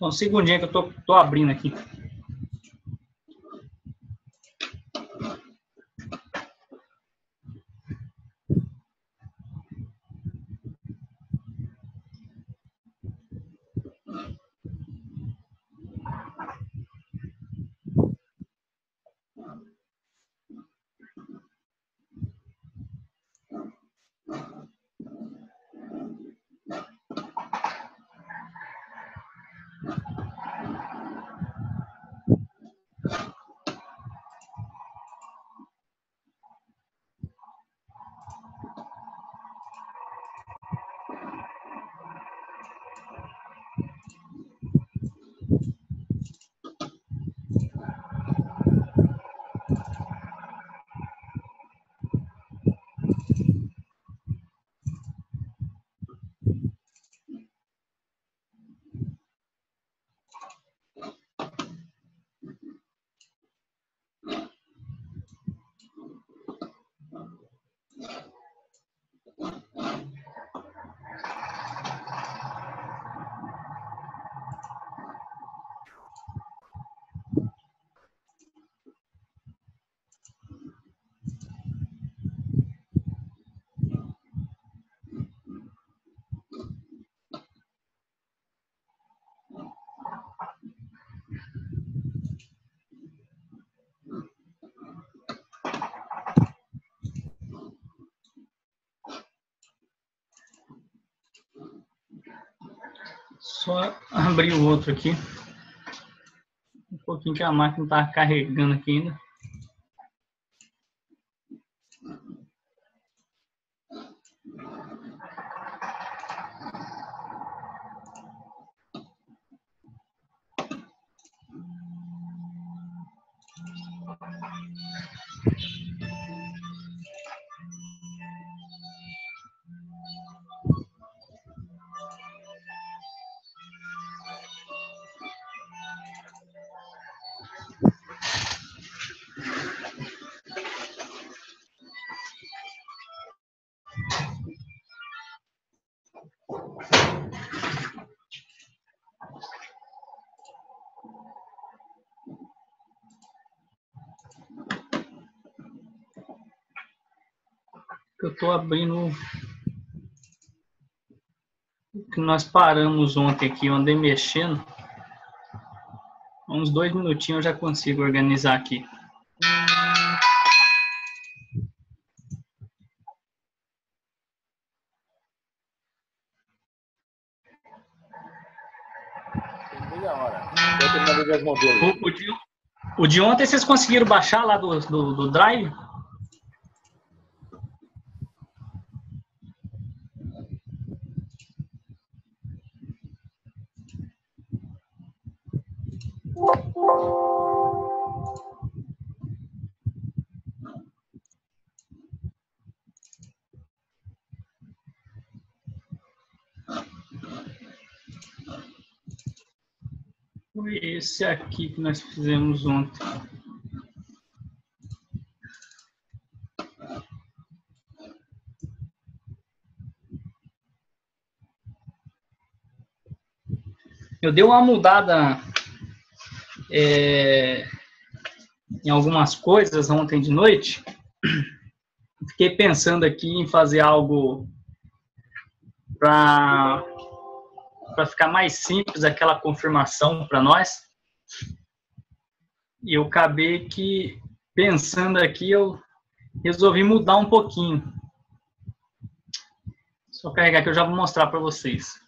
Só um segundinho que eu tô abrindo aqui. Só abrir o outro aqui. Um pouquinho que a máquina está carregando aqui ainda. Eu estou abrindo o que nós paramos ontem aqui, eu andei mexendo. Uns 2 minutinhos eu já consigo organizar aqui. Tem meia hora. Eu terminar de ver as modelos. O de ontem vocês conseguiram baixar lá do Drive? Foi esse aqui que nós fizemos ontem. Eu dei uma mudada em algumas coisas ontem de noite. Fiquei pensando aqui em fazer algo para ficar mais simples aquela confirmação para nós. E eu acabei que, pensando aqui, eu resolvi mudar um pouquinho. Só carregar que eu já vou mostrar para vocês.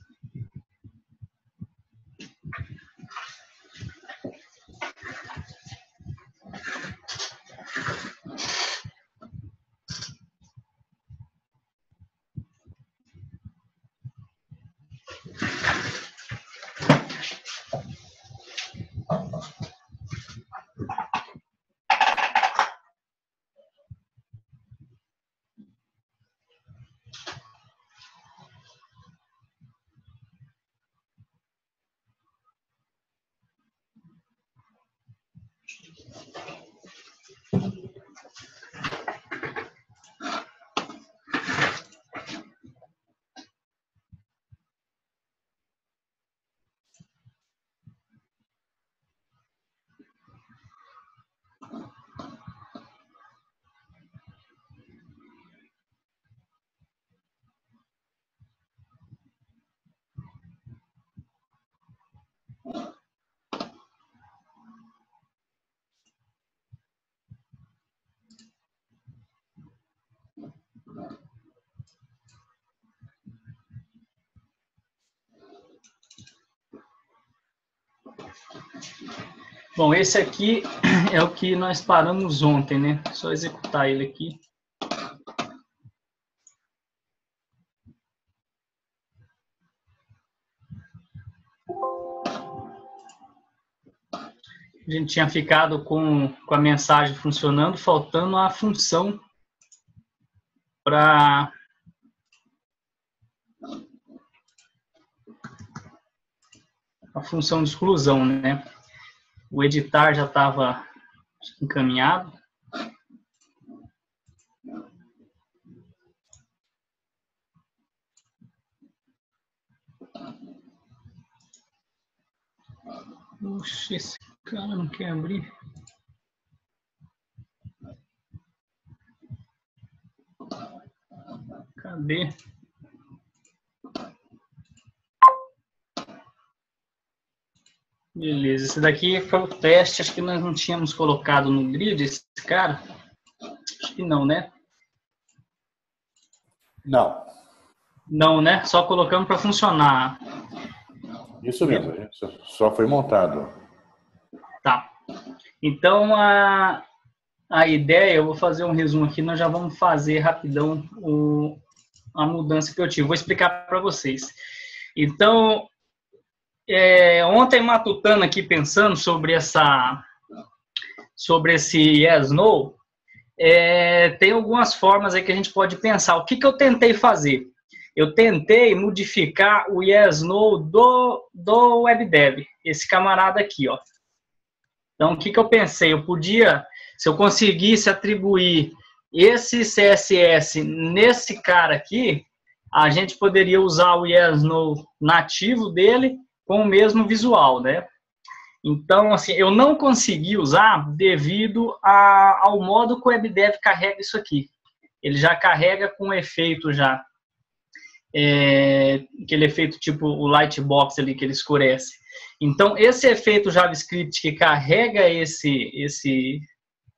Bom, esse aqui é o que nós paramos ontem, né? Só executar ele aqui. A gente tinha ficado com a mensagem funcionando, faltando a função para a função de exclusão, né? O editar já estava encaminhado. Oxe, esse cara não quer abrir. Cadê? Beleza, esse daqui foi o teste, acho que nós não tínhamos colocado no grid esse cara. Acho que não, né? Não. Não, né? Só colocamos para funcionar. Isso mesmo, só foi montado. Tá. Então, a ideia, eu vou fazer um resumo aqui, nós já vamos fazer rapidão a mudança que eu tive. Vou explicar para vocês. Então, ontem matutando aqui, pensando sobre esse yes, no, tem algumas formas aí que a gente pode pensar. O que eu tentei fazer? Eu tentei modificar o yes, no do WebDev, esse camarada aqui, ó. Então, o que eu pensei? Eu podia, se eu conseguisse atribuir esse CSS nesse cara aqui, a gente poderia usar o yes, no nativo dele com o mesmo visual, né? Então, assim, eu não consegui usar devido ao modo que o WebDev carrega isso aqui. Ele já carrega com efeito já. Aquele efeito tipo o Lightbox ali que ele escurece. Então, esse efeito JavaScript que carrega esse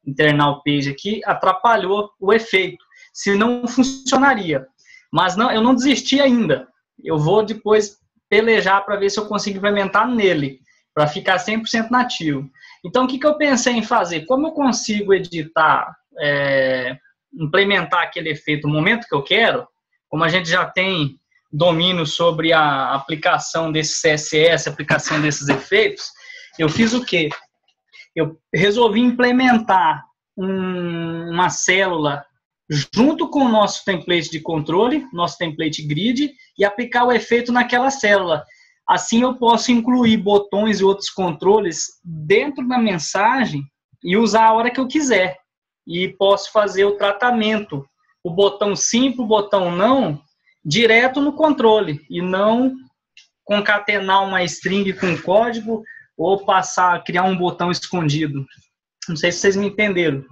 internal page aqui atrapalhou o efeito. Se não funcionaria. Mas não, eu não desisti ainda. Eu vou depois pelejar para ver se eu consigo implementar nele, para ficar 100% nativo. Então, o que eu pensei em fazer? Como eu consigo editar, implementar aquele efeito no momento que eu quero, como a gente já tem domínio sobre a aplicação desse CSS, aplicação desses efeitos, eu fiz o quê? Eu resolvi implementar uma célula junto com o nosso template de controle, nosso template grid, e aplicar o efeito naquela célula. Assim eu posso incluir botões e outros controles dentro da mensagem e usar a hora que eu quiser. E posso fazer o tratamento, o botão sim, o botão não, direto no controle, e não concatenar uma string com código ou criar um botão escondido. Não sei se vocês me entenderam.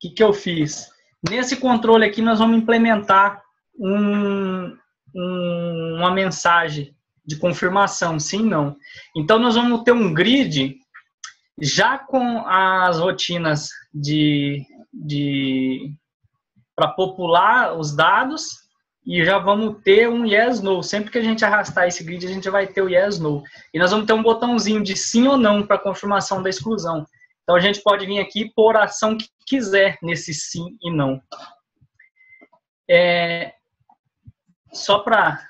O que eu fiz? Nesse controle aqui, nós vamos implementar uma mensagem de confirmação, sim, não. Então, nós vamos ter um grid já com as rotinas para popular os dados, e já vamos ter um yes, no. Sempre que a gente arrastar esse grid, a gente vai ter o yes, no. E nós vamos ter um botãozinho de sim ou não para confirmação da exclusão. Então, a gente pode vir aqui e pôr a ação que quiser nesse sim e não. Só para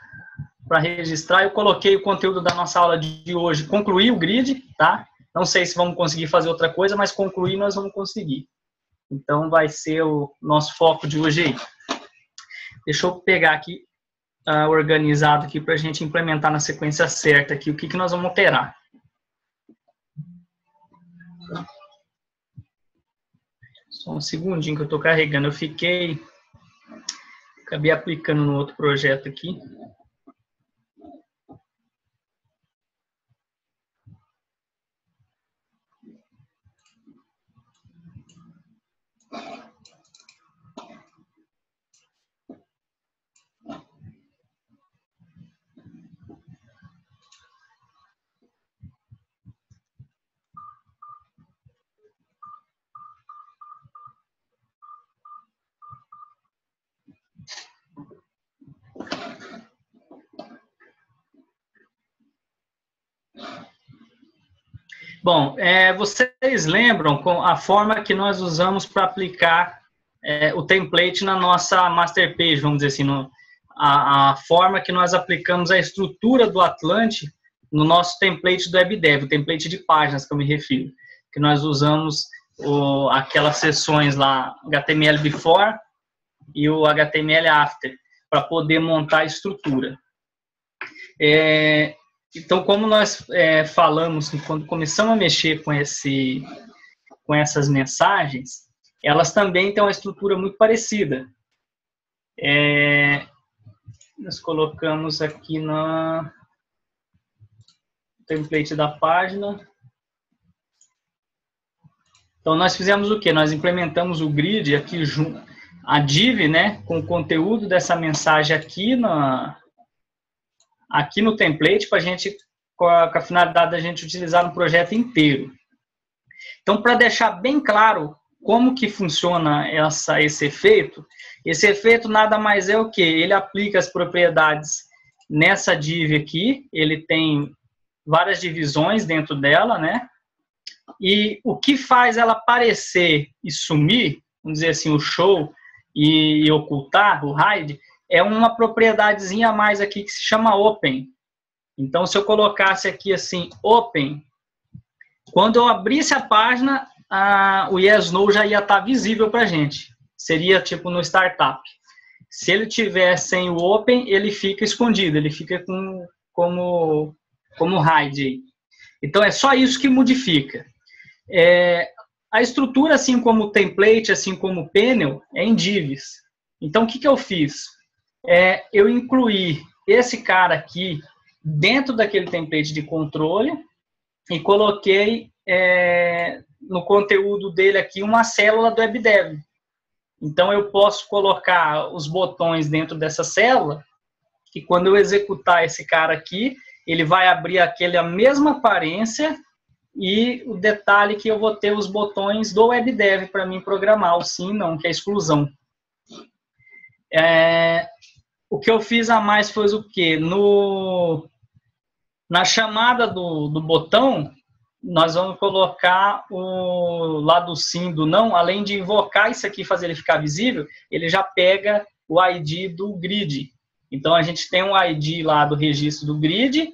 registrar, eu coloquei o conteúdo da nossa aula de hoje, concluir o grid, tá? Não sei se vamos conseguir fazer outra coisa, mas concluir nós vamos conseguir. Então, vai ser o nosso foco de hoje aí. Deixa eu pegar aqui, organizado aqui, para a gente implementar na sequência certa aqui, o que nós vamos alterar. Só um segundinho que eu estou carregando. Acabei aplicando no outro projeto aqui. Bom, vocês lembram com a forma que nós usamos para aplicar o template na nossa master page, vamos dizer assim, a forma que nós aplicamos a estrutura do Atlante no nosso template do WebDev, o template de páginas que eu me refiro, que nós usamos aquelas seções lá, HTML before e o HTML after, para poder montar a estrutura. Então, como nós falamos, quando começamos a mexer com essas mensagens, elas também têm uma estrutura muito parecida. Nós colocamos aqui no template da página. Então, nós fizemos o quê? Nós implementamos o grid aqui junto, a div, né, com o conteúdo dessa mensagem aqui no template, para a gente, com a finalidade da gente utilizar no projeto inteiro. Então, para deixar bem claro como que funciona esse efeito nada mais é o que? Ele aplica as propriedades nessa div aqui, ele tem várias divisões dentro dela, né? E o que faz ela aparecer e sumir, vamos dizer assim, o show e ocultar, o hide, é uma propriedadezinha a mais aqui que se chama open. Então, se eu colocasse aqui assim, open, quando eu abrisse a página, o Yes, No já ia estar visível para a gente. Seria tipo no startup. Se ele tiver sem o open, ele fica escondido, ele fica como hide. Então, é só isso que modifica. A estrutura, assim como o template, assim como o panel, é em divs. Então, o que eu fiz? Eu incluí esse cara aqui dentro daquele template de controle e coloquei no conteúdo dele aqui uma célula do WebDev. Então, eu posso colocar os botões dentro dessa célula e quando eu executar esse cara aqui, ele vai abrir aquela mesma aparência e o detalhe que eu vou ter os botões do WebDev para mim programar o sim, não, que é a exclusão. O que eu fiz a mais foi o quê? Na chamada do botão, nós vamos colocar o lado sim do não, além de invocar isso aqui, fazer ele ficar visível, ele já pega o ID do grid. Então, a gente tem um ID lá do registro do grid,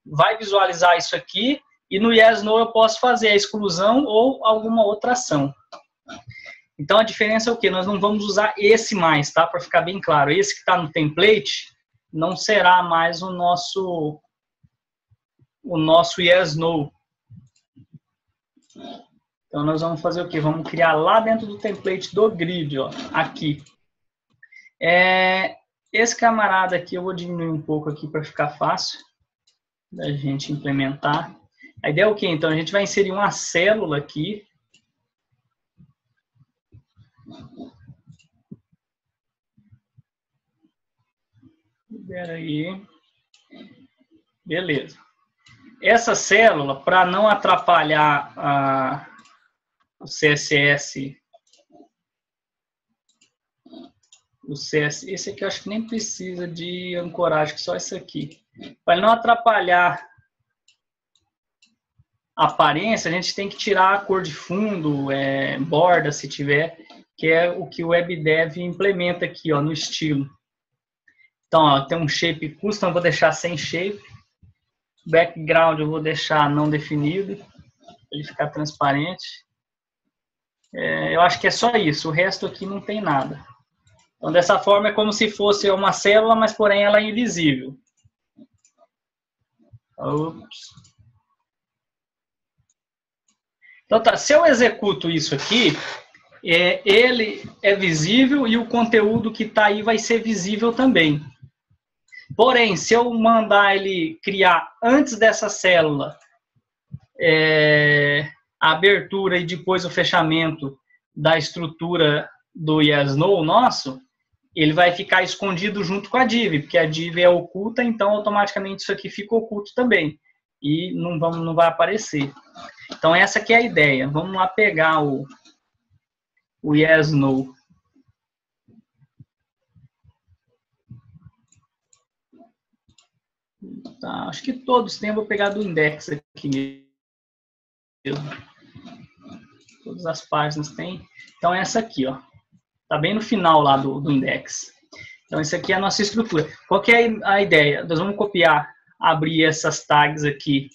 vai visualizar isso aqui, e no Yes, No eu posso fazer a exclusão ou alguma outra ação. Então, a diferença é o quê? Nós não vamos usar esse mais, tá? Para ficar bem claro. Esse que está no template não será mais o nosso Yes, No. Então, nós vamos fazer o quê? Vamos criar lá dentro do template do grid, ó, aqui. Esse camarada aqui, eu vou diminuir um pouco aqui para ficar fácil da gente implementar. A ideia é o quê? Então, a gente vai inserir uma célula aqui. Espera aí. Beleza. Essa célula, para não atrapalhar o CSS, esse aqui eu acho que nem precisa de ancoragem, só esse aqui. Para não atrapalhar a aparência, a gente tem que tirar a cor de fundo, borda, se tiver, que é o que o WebDev implementa aqui, ó, no estilo. Então, ó, tem um shape custom, eu vou deixar sem shape. Background eu vou deixar não definido, para ele ficar transparente. Eu acho que é só isso, o resto aqui não tem nada. Então, dessa forma, é como se fosse uma célula, mas porém ela é invisível. Ops. Então, tá, se eu executo isso aqui, ele é visível e o conteúdo que está aí vai ser visível também. Porém, se eu mandar ele criar antes dessa célula a abertura e depois o fechamento da estrutura do Yes, No nosso, ele vai ficar escondido junto com a div, porque a div é oculta, então automaticamente isso aqui fica oculto também. E não vai aparecer. Então essa aqui é a ideia. Vamos lá pegar o Yes, No. Tá, acho que todos têm, eu vou pegar do index aqui. Todas as páginas tem. Então, essa aqui, ó. Tá bem no final lá do index. Então, isso aqui é a nossa estrutura. Qual que é a ideia? Nós vamos copiar, abrir essas tags aqui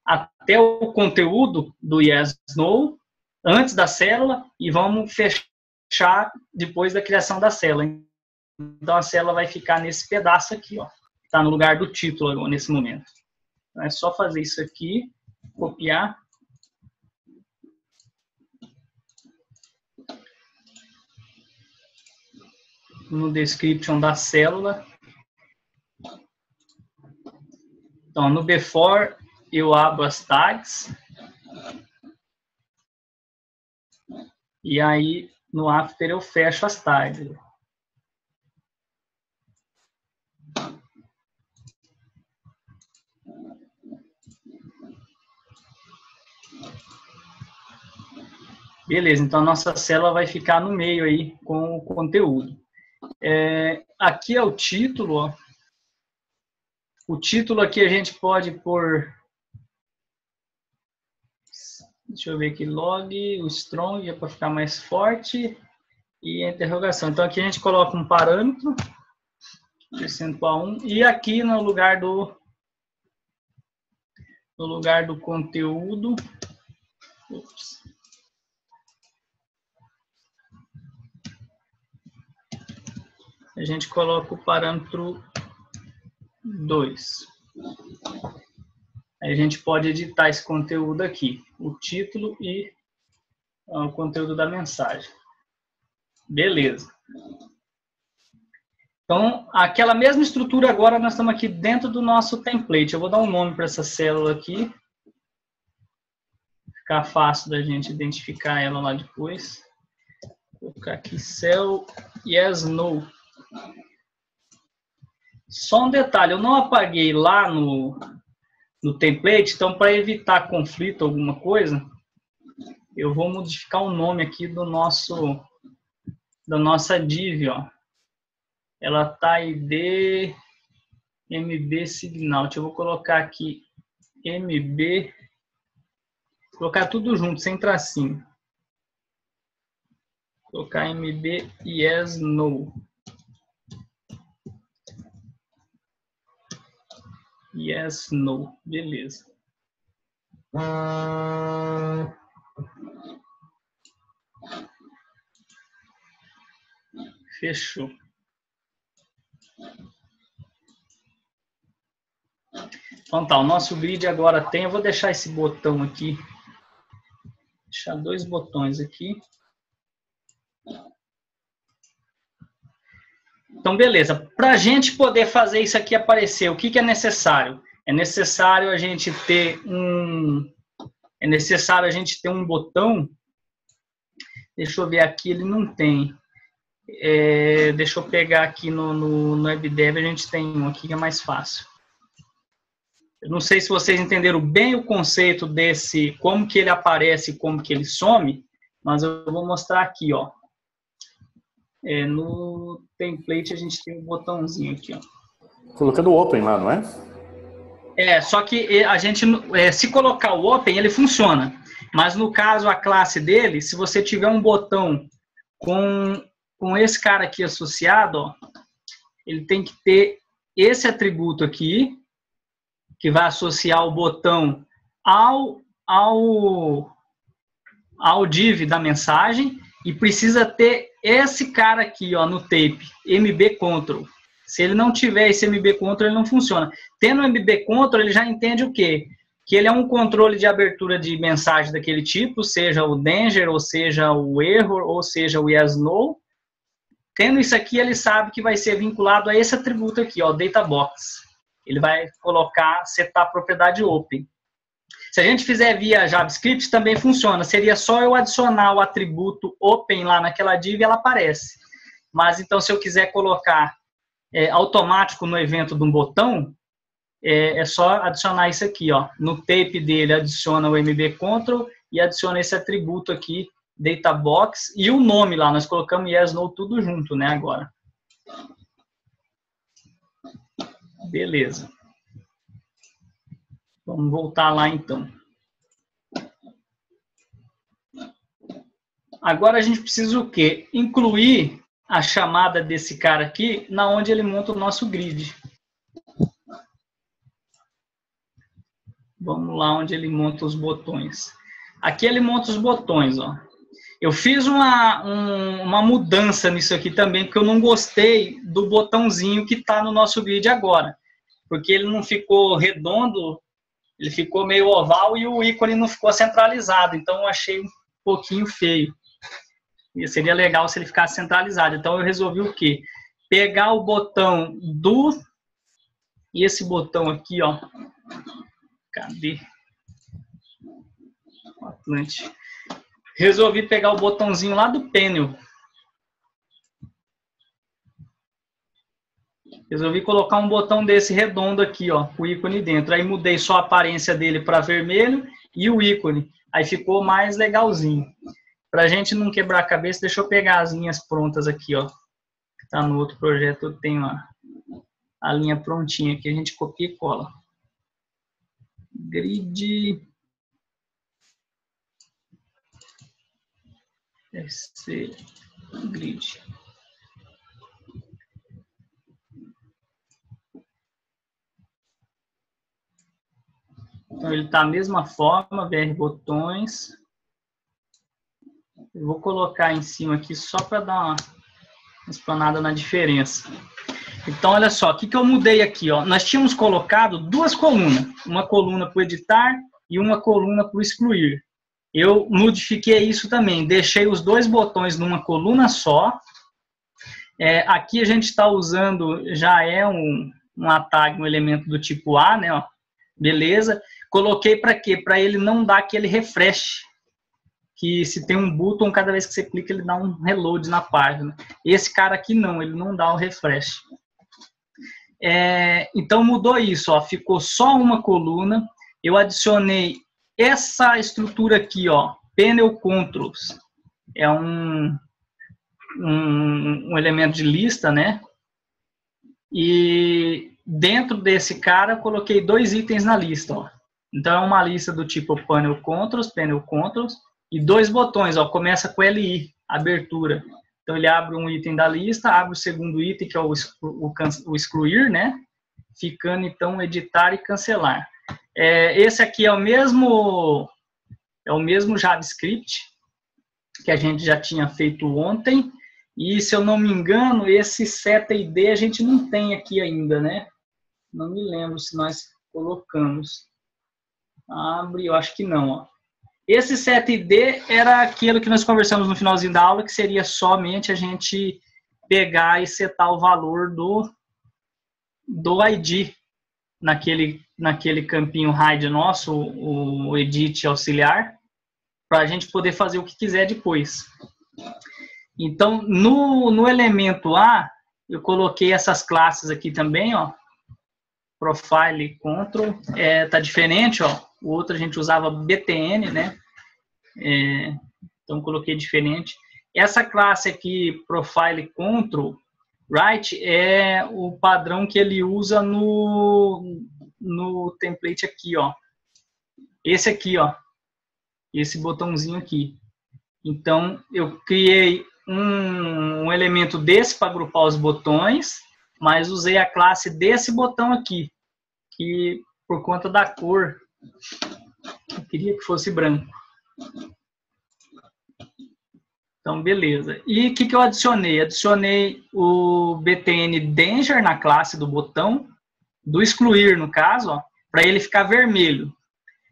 até o conteúdo do yes, no, antes da célula, e vamos fechar depois da criação da célula. Então, a célula vai ficar nesse pedaço aqui, ó. Está no lugar do título agora, nesse momento. Então, é só fazer isso aqui, copiar. No description da célula. Então, no before, eu abro as tags. E aí, no after, eu fecho as tags. Beleza, então a nossa célula vai ficar no meio aí com o conteúdo. Aqui é o título, ó. O título aqui a gente pode pôr, deixa eu ver aqui, log, o strong, é para ficar mais forte, e a interrogação. Então aqui a gente coloca um parâmetro, percentual 1, e aqui no lugar do conteúdo, a gente coloca o parâmetro 2. Aí a gente pode editar esse conteúdo aqui, o título e o conteúdo da mensagem. Beleza. Então, aquela mesma estrutura agora nós estamos aqui dentro do nosso template. Eu vou dar um nome para essa célula aqui. Ficar fácil da gente identificar ela lá depois. Vou colocar aqui cell yes, no. Só um detalhe, eu não apaguei lá no template, então para evitar conflito, alguma coisa, eu vou modificar o nome aqui da nossa div, ó. Ela tá ID MB Signal. Eu vou colocar aqui MB, colocar tudo junto, sem tracinho. Colocar MB yes, no. Yes, no. Beleza. Fechou. Então tá, o nosso grid agora tem, eu vou deixar esse botão aqui, deixar 2 botões aqui. Então, beleza. Para a gente poder fazer isso aqui aparecer, o que é necessário? É necessário a gente ter um botão. Deixa eu ver aqui, ele não tem. Deixa eu pegar aqui no WebDev, a gente tem um aqui que é mais fácil. Eu não sei se vocês entenderam bem o conceito desse, como que ele aparece e como que ele some, mas eu vou mostrar aqui, ó. No template a gente tem um botãozinho aqui, ó. Colocando o open lá, não é? Só que a gente, se colocar o open, ele funciona. Mas no caso, a classe dele, se você tiver um botão com esse cara aqui associado, ó, ele tem que ter esse atributo aqui, que vai associar o botão ao div da mensagem, e precisa ter esse cara aqui, ó, no tape, mbcontrol. Se ele não tiver esse mbcontrol, ele não funciona. Tendo o mbcontrol, ele já entende o quê? Que ele é um controle de abertura de mensagem daquele tipo, seja o danger, ou seja o error, ou seja o yes, no. Tendo isso aqui, ele sabe que vai ser vinculado a esse atributo aqui, ó, databox. Ele vai colocar, setar a propriedade open. Se a gente fizer via JavaScript, também funciona. Seria só eu adicionar o atributo open lá naquela div e ela aparece. Mas então, se eu quiser colocar automático no evento de um botão, é só adicionar isso aqui, ó. No tape dele, adiciona o mbcontrol e adiciona esse atributo aqui, databox, e o nome lá. Nós colocamos yes, no, tudo junto, né, agora. Beleza. Vamos voltar lá, então. Agora a gente precisa o quê? Incluir a chamada desse cara aqui na onde ele monta o nosso grid. Vamos lá onde ele monta os botões. Aqui ele monta os botões, ó. Eu fiz uma mudança nisso aqui também, porque eu não gostei do botãozinho que está no nosso grid agora. Porque ele não ficou redondo, ele ficou meio oval e o ícone não ficou centralizado. Então eu achei um pouquinho feio. E seria legal se ele ficasse centralizado. Então eu resolvi o quê? Pegar o botão do... E esse botão aqui, ó. Cadê? Atlante. Resolvi pegar o botãozinho lá do painel. Resolvi colocar um botão desse redondo aqui, ó, o ícone dentro. Aí mudei só a aparência dele para vermelho e o ícone. Aí ficou mais legalzinho. Pra gente não quebrar a cabeça, deixa eu pegar as linhas prontas aqui, ó. Que tá no outro projeto, eu tenho a linha prontinha aqui, a gente copia e cola. Grid. Esse grid. Então ele tá da mesma forma, BR botões. Eu vou colocar em cima aqui só para dar uma explanada na diferença. Então, olha só, o que eu mudei aqui, ó? Nós tínhamos colocado duas colunas. Uma coluna para o editar e uma coluna para o excluir. Eu modifiquei isso também. Deixei os dois botões numa coluna só. Aqui a gente está usando, já é um tag, um elemento do tipo A, né? Ó. Beleza. Coloquei para quê? Para ele não dar aquele refresh. Que se tem um botão, cada vez que você clica, ele dá um reload na página. Esse cara aqui não, ele não dá o refresh. Então mudou isso, ó, ficou só uma coluna. Eu adicionei essa estrutura aqui, ó, Panel Controls. É um elemento de lista, né? E dentro desse cara eu coloquei dois itens na lista, ó. Então é uma lista do tipo Panel Controls, e dois botões, ó, começa com LI, abertura. Então ele abre um item da lista, abre o segundo item, que é o excluir, né? Ficando então editar e cancelar. Esse aqui é o mesmo JavaScript que a gente já tinha feito ontem. E se eu não me engano, esse setID a gente não tem aqui ainda, né? Não me lembro se nós colocamos. Abre, eu acho que não, ó. Esse setID era aquilo que nós conversamos no finalzinho da aula, que seria somente a gente pegar e setar o valor do ID naquele campinho hide nosso, o edit auxiliar, para a gente poder fazer o que quiser depois. Então, no elemento A, eu coloquei essas classes aqui também, ó. Profile, Control, tá diferente, ó. O outro a gente usava BTN, né? Então, coloquei diferente. Essa classe aqui, Profile, Control, Right, é o padrão que ele usa no template aqui, ó. Esse aqui, ó. Esse botãozinho aqui. Então, eu criei um elemento desse para agrupar os botões, mas usei a classe desse botão aqui, que por conta da cor, eu queria que fosse branco. Então, beleza. E o que eu adicionei? Adicionei o BTN Danger na classe do botão, do excluir, no caso, para ele ficar vermelho.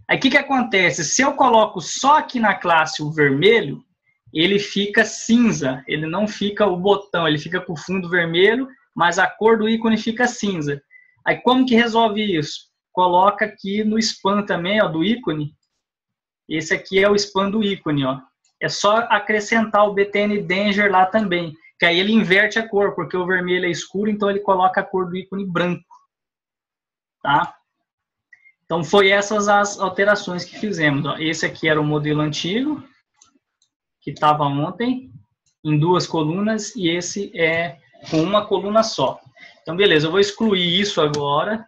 Aí, o que acontece? Se eu coloco só aqui na classe o vermelho, ele fica cinza. Ele não fica o botão, ele fica com o fundo vermelho, mas a cor do ícone fica cinza. Aí, como que resolve isso? Coloca aqui no span também, ó, do ícone. Esse aqui é o span do ícone, ó. É só acrescentar o BTN Danger lá também, que aí ele inverte a cor, porque o vermelho é escuro, então ele coloca a cor do ícone branco. Tá? Então, foi essas as alterações que fizemos. Ó. Esse aqui era o modelo antigo, que estava ontem, em duas colunas, e esse é com uma coluna só. Então, beleza, eu vou excluir isso agora.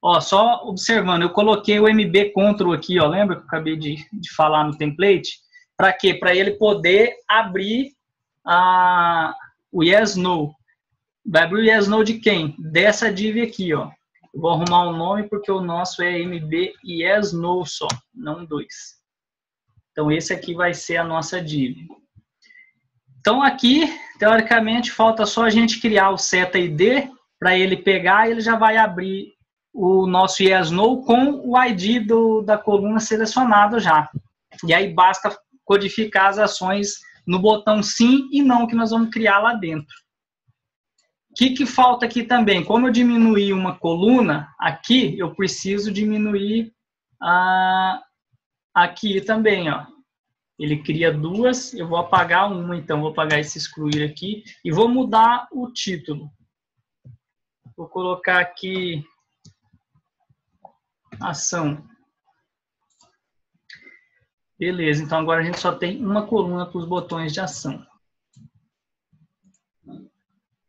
Ó, só observando, eu coloquei o MB Control aqui, ó, lembra que eu acabei de falar no template? Para quê? Para ele poder abrir o yes, no. Vai abrir o yes, no de quem? Dessa div aqui, ó. Eu vou arrumar um nome porque o nosso é MB yes, no só, não 2. Então, esse aqui vai ser a nossa div. Então, aqui, teoricamente, falta só a gente criar o seta_id para ele pegar e ele já vai abrir o nosso yes, no com o ID da coluna selecionado já. E aí basta codificar as ações no botão sim e não que nós vamos criar lá dentro. O que falta aqui também? Como eu diminuí uma coluna, aqui eu preciso diminuir aqui também, ó. Ele cria duas, eu vou apagar uma, então vou apagar esse excluir aqui e vou mudar o título. Vou colocar aqui ação. Beleza, então agora a gente só tem uma coluna para os botões de ação.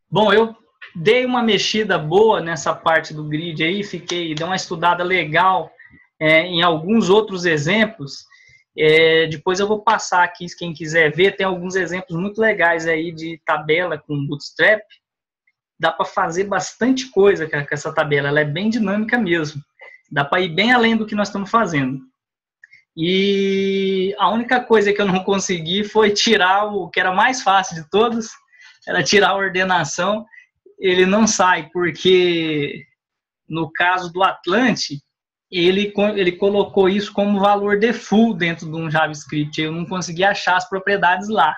Bom, eu dei uma mexida boa nessa parte do grid aí, dei uma estudada legal em alguns outros exemplos. Depois eu vou passar aqui, quem quiser ver, tem alguns exemplos muito legais aí de tabela com Bootstrap. Dá para fazer bastante coisa com essa tabela, ela é bem dinâmica mesmo. Dá para ir bem além do que nós estamos fazendo. E a única coisa que eu não consegui foi tirar o que era mais fácil de todos, era tirar a ordenação. Ele não sai, porque no caso do Atlante, ele colocou isso como valor default dentro de um JavaScript. Eu não consegui achar as propriedades lá.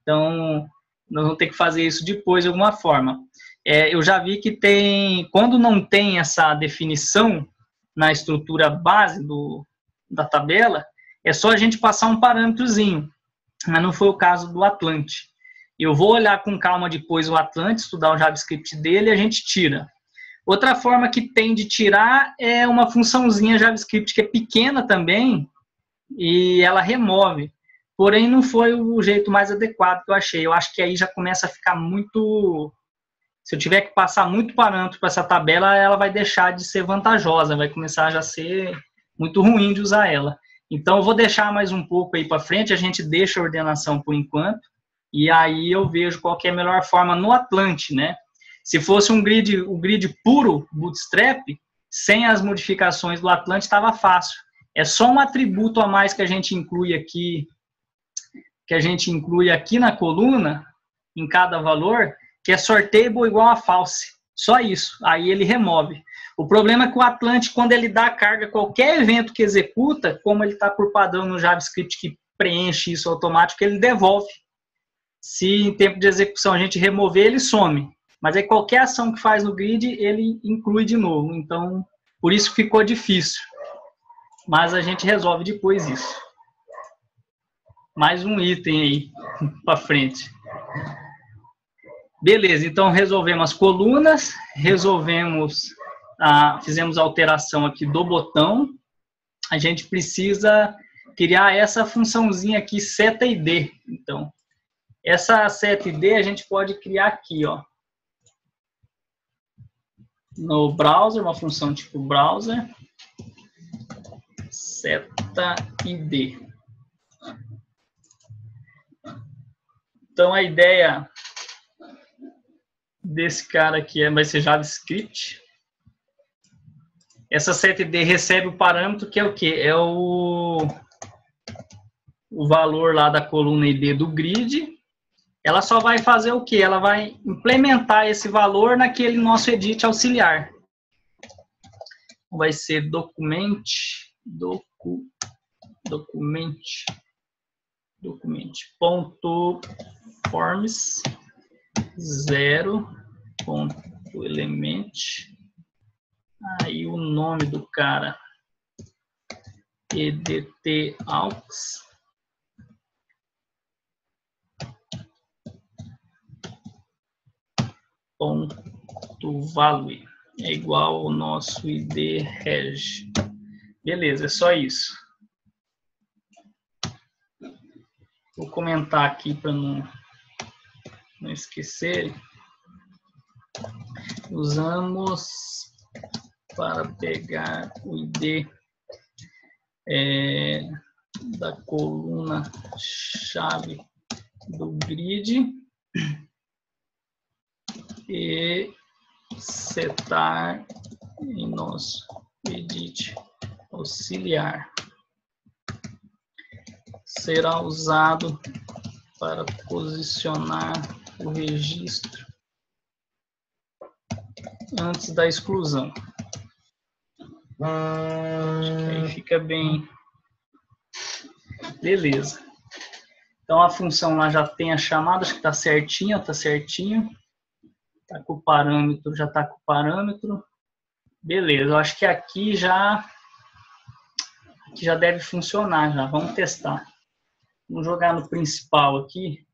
Então, nós vamos ter que fazer isso depois de alguma forma. Eu já vi que quando não tem essa definição na estrutura base da tabela, é só a gente passar um parâmetrozinho. Mas não foi o caso do Atlante. Eu vou olhar com calma depois o Atlante, estudar o JavaScript dele e a gente tira. Outra forma que tem de tirar é uma funçãozinha JavaScript que é pequena também e ela remove. Porém, não foi o jeito mais adequado que eu achei. Eu acho que aí já começa a ficar muito... Se eu tiver que passar muito parâmetro para essa tabela, ela vai deixar de ser vantajosa, vai começar a já ser muito ruim de usar ela. Então, eu vou deixar mais um pouco aí para frente, a gente deixa a ordenação por enquanto, e aí eu vejo qual que é a melhor forma no Atlante, né? Se fosse um grid puro, Bootstrap, sem as modificações do Atlante, estava fácil. É só um atributo a mais que a gente inclui aqui na coluna, em cada valor, que é sortable igual a false. Só isso. Aí ele remove. O problema é que o Atlante, quando ele dá carga, qualquer evento que executa, como ele está por padrão no JavaScript que preenche isso automático, ele devolve. Se em tempo de execução a gente remover, ele some. Mas aí qualquer ação que faz no grid, ele inclui de novo. Então, por isso ficou difícil. Mas a gente resolve depois isso. Mais um item aí para frente. Beleza, então resolvemos as colunas, fizemos a alteração aqui do botão. A gente precisa criar essa funçãozinha aqui, seta_id. Então, essa seta_id a gente pode criar aqui, ó. No browser, uma função tipo browser, seta_id. Então, a ideia desse cara aqui vai ser JavaScript. Essa seta_id recebe o parâmetro que é o quê? É o valor lá da coluna ID do grid. Ela só vai fazer o quê? Ela vai implementar esse valor naquele nosso edit auxiliar. Vai ser document.forms 0.element. Aí o nome do cara, edtaux. .value é igual ao nosso id reg. Beleza, é só isso. Vou comentar aqui para não esquecer. Usamos para pegar o id da coluna-chave do grid e setar em nosso edit auxiliar. Será usado para posicionar o registro antes da exclusão. Acho que aí fica bem. Beleza. Então a função lá já tem a chamada, acho que está certinho, está certinho. Tá com o parâmetro, já está com o parâmetro. Beleza, eu acho que aqui já deve funcionar já. Vamos testar. Vamos jogar no principal aqui.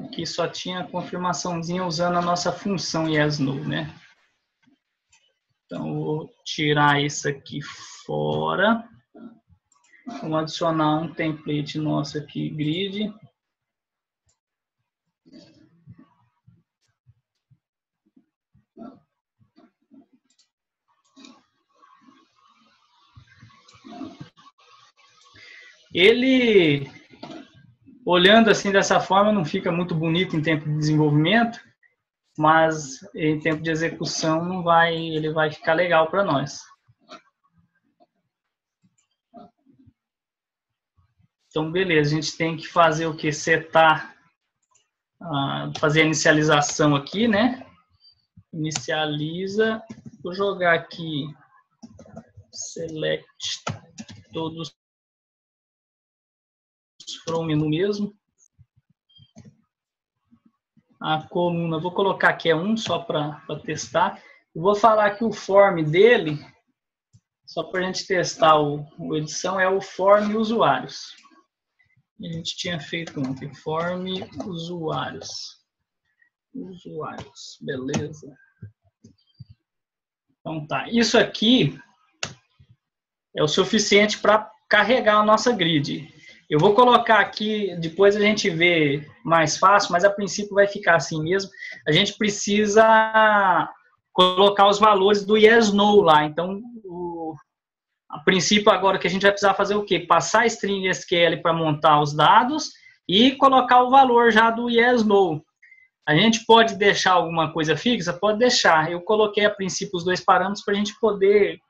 Aqui só tinha a confirmaçãozinha usando a nossa função yes/no, né? Então, vou tirar isso aqui fora. Vamos adicionar um template nosso aqui, grid. Ele, olhando assim dessa forma, não fica muito bonito em tempo de desenvolvimento, mas em tempo de execução não vai, ele vai ficar legal para nós. Então, beleza, a gente tem que fazer o que? Setar, fazer a inicialização aqui, né? Inicializa, vou jogar aqui, select todos from menu mesmo. A coluna, vou colocar aqui é 1 só para testar. Eu vou falar que o form dele, só para a gente testar o edição, é o form usuários. A gente tinha feito ontem, form usuários. Usuários, beleza. Então tá, isso aqui é o suficiente para carregar a nossa grid. Eu vou colocar aqui, depois a gente vê mais fácil, mas a princípio vai ficar assim mesmo. A gente precisa colocar os valores do yes/no lá. Então, a princípio agora que a gente vai precisar fazer o quê? Passar a string SQL para montar os dados e colocar o valor já do yes/no. A gente pode deixar alguma coisa fixa? Pode deixar. Eu coloquei a princípio os dois parâmetros para a gente poder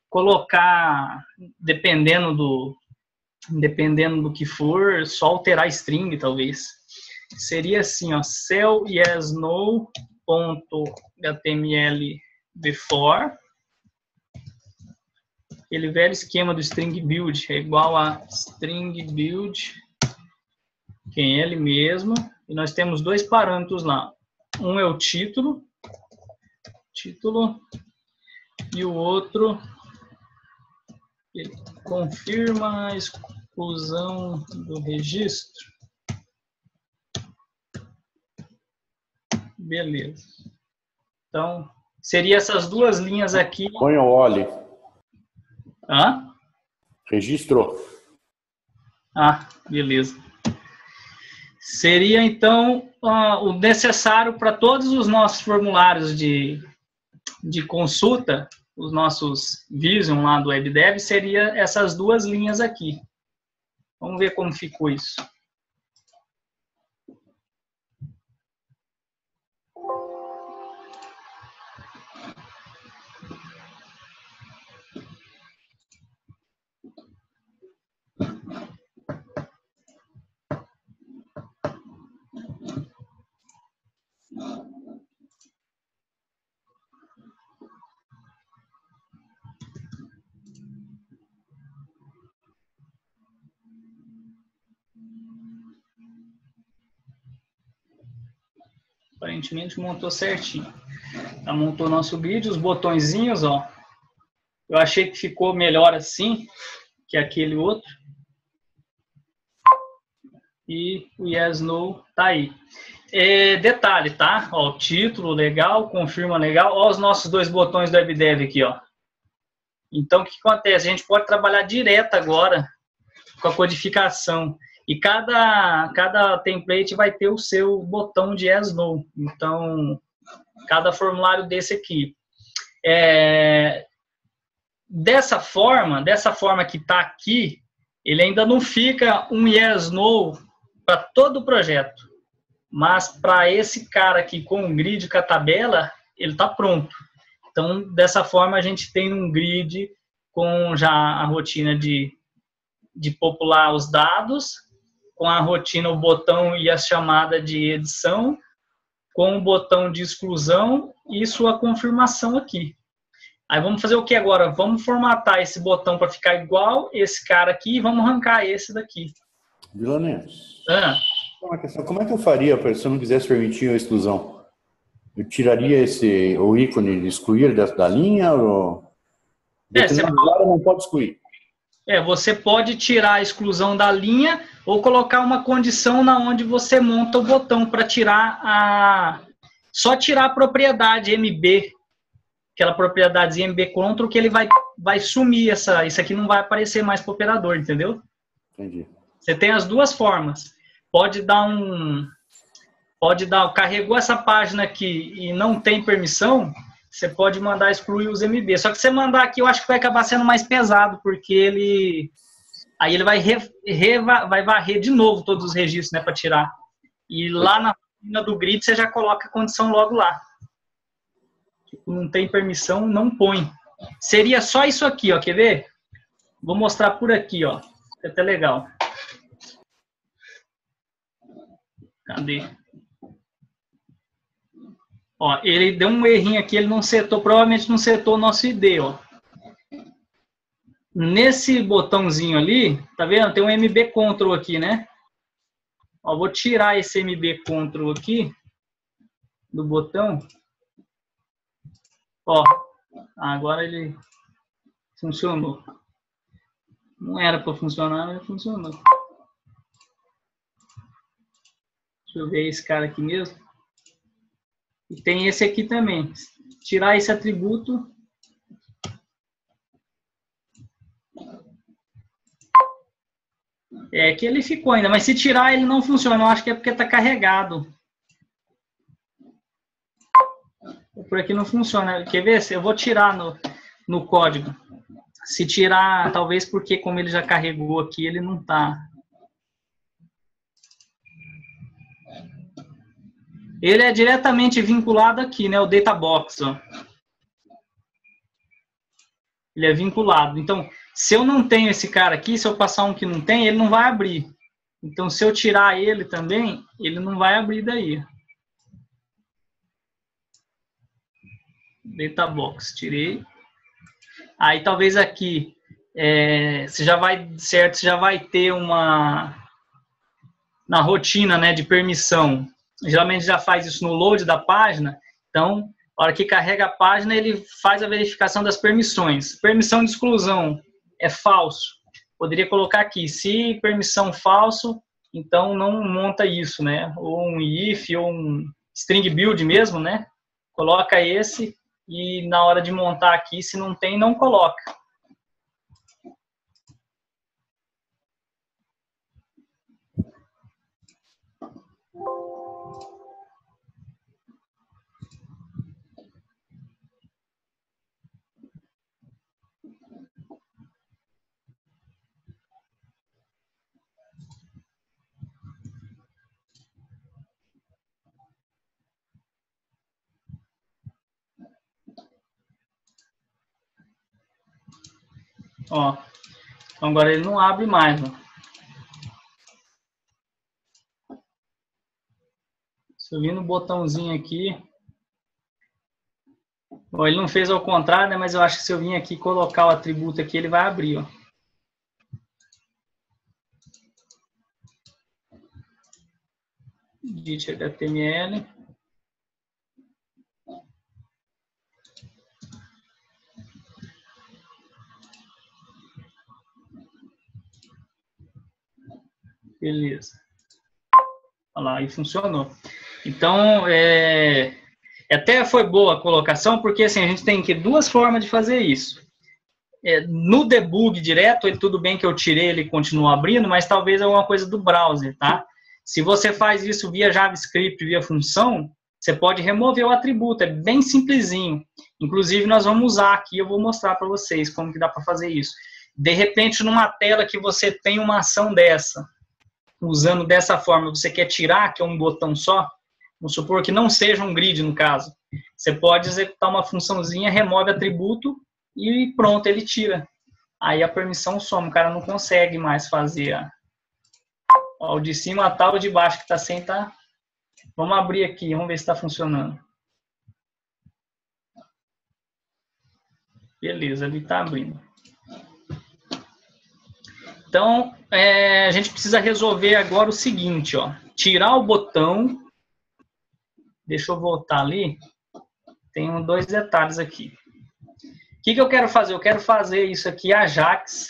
colocar, dependendo do que for, só alterar a string, talvez. Seria assim, ó, cell yes/no.html before. Aquele velho esquema do string build é igual a string build, quem é ele mesmo. E nós temos dois parâmetros lá. Um é o título, e o outro ele confirma a exclusão do registro. Beleza. Então, seria essas duas linhas aqui. Põe o Oli. Hã? Registrou. Ah, beleza. Seria, então, o necessário para todos os nossos formulários de consulta, os nossos Vision lá do WebDev, seria essas duas linhas aqui. Vamos ver como ficou isso. Aparentemente montou certinho. Já montou nosso grid, os botõezinhos, ó. Eu achei que ficou melhor assim que aquele outro. E o yes/no tá aí. Detalhe, tá? Ó, o título legal, confirma legal. Ó, os nossos dois botões do WebDev aqui, ó. Então, o que acontece? A gente pode trabalhar direto agora com a codificação. E cada template vai ter o seu botão de yes/no. Então, cada formulário desse aqui. Dessa forma que está aqui, ele ainda não fica um yes, no para todo o projeto. Mas para esse cara aqui com o grid, com a tabela, ele está pronto. Então, dessa forma, a gente tem um grid com já a rotina de popular os dados, com a rotina, o botão e a chamada de edição, com o botão de exclusão e sua confirmação aqui. Aí vamos fazer o que agora? Vamos formatar esse botão para ficar igual esse cara aqui e vamos arrancar esse daqui. Vilanês. Como é que eu faria se eu não quisesse permitir a exclusão? Eu tiraria o ícone de excluir da linha? Ou... não pode excluir. Você pode tirar a exclusão da linha ou colocar uma condição na onde você monta o botão para tirar só tirar a propriedade MB, aquela propriedade MB control, que ele vai sumir, isso aqui não vai aparecer mais para o operador, entendeu? Entendi. Você tem as duas formas. Carregou essa página aqui e não tem permissão, você pode mandar excluir os MB. Só que se você mandar aqui, eu acho que vai acabar sendo mais pesado, porque ele vai varrer de novo todos os registros, né, para tirar. E lá na página do grid, você já coloca a condição logo lá. Não tem permissão, não põe. Seria só isso aqui, ó, quer ver? Vou mostrar por aqui, ó. É até legal. Cadê? Ó, ele deu um errinho aqui, ele não setou, provavelmente não setou o nosso ID, ó. Nesse botãozinho ali, tá vendo? Tem um MB Control aqui, né? Ó, vou tirar esse MB Control aqui do botão. Ó, agora ele funcionou. Não era para funcionar, mas funcionou. Deixa eu ver esse cara aqui mesmo. E tem esse aqui também. Tirar esse atributo. É que ele ficou ainda, mas se tirar ele não funciona. Eu acho que é porque está carregado. Por aqui não funciona. Quer ver? Eu vou tirar no código. Se tirar, talvez porque como ele já carregou aqui, ele não está. Ele é diretamente vinculado aqui, né? O Databox, ó. Ele é vinculado. Então, se eu não tenho esse cara aqui, se eu passar um que não tem, ele não vai abrir. Então, se eu tirar ele também, ele não vai abrir daí. Databox, tirei. Aí, talvez aqui, você já vai ter uma... Na rotina, né, de permissão. Geralmente já faz isso no load da página. Então, a hora que carrega a página, ele faz a verificação das permissões. Permissão de exclusão é falso. Poderia colocar aqui, se permissão falso, então não monta isso, né? Ou um if, ou um string build mesmo, né? Coloca esse e na hora de montar aqui, se não tem, não coloca. Ó, então agora ele não abre mais, ó. Se eu vir no botãozinho aqui, ó, ele não fez ao contrário, né? Mas eu acho que se eu vir aqui e colocar o atributo aqui, ele vai abrir, ó. Edit HTML. Beleza. Olha lá, aí funcionou. Então, até foi boa a colocação, porque assim, a gente tem aqui duas formas de fazer isso. No debug direto, tudo bem que eu tirei, ele continua abrindo, mas talvez é alguma coisa do browser, tá? Se você faz isso via JavaScript, via função, você pode remover o atributo, é bem simplesinho. Inclusive, nós vamos usar aqui, eu vou mostrar para vocês como que dá para fazer isso. De repente, numa tela que você tem uma ação dessa, usando dessa forma, você quer tirar, que é um botão só, vamos supor que não seja um grid, no caso. Você pode executar uma funçãozinha, remove atributo e pronto, ele tira. Aí a permissão some, o cara não consegue mais fazer. Ó, o de cima tá, o de baixo que tá sem, tá? Vamos abrir aqui, vamos ver se está funcionando. Beleza, ele está abrindo. Então, a gente precisa resolver agora o seguinte, ó. Tirar o botão. Deixa eu voltar ali. Tem dois detalhes aqui. O que eu quero fazer? Eu quero fazer isso aqui, Ajax.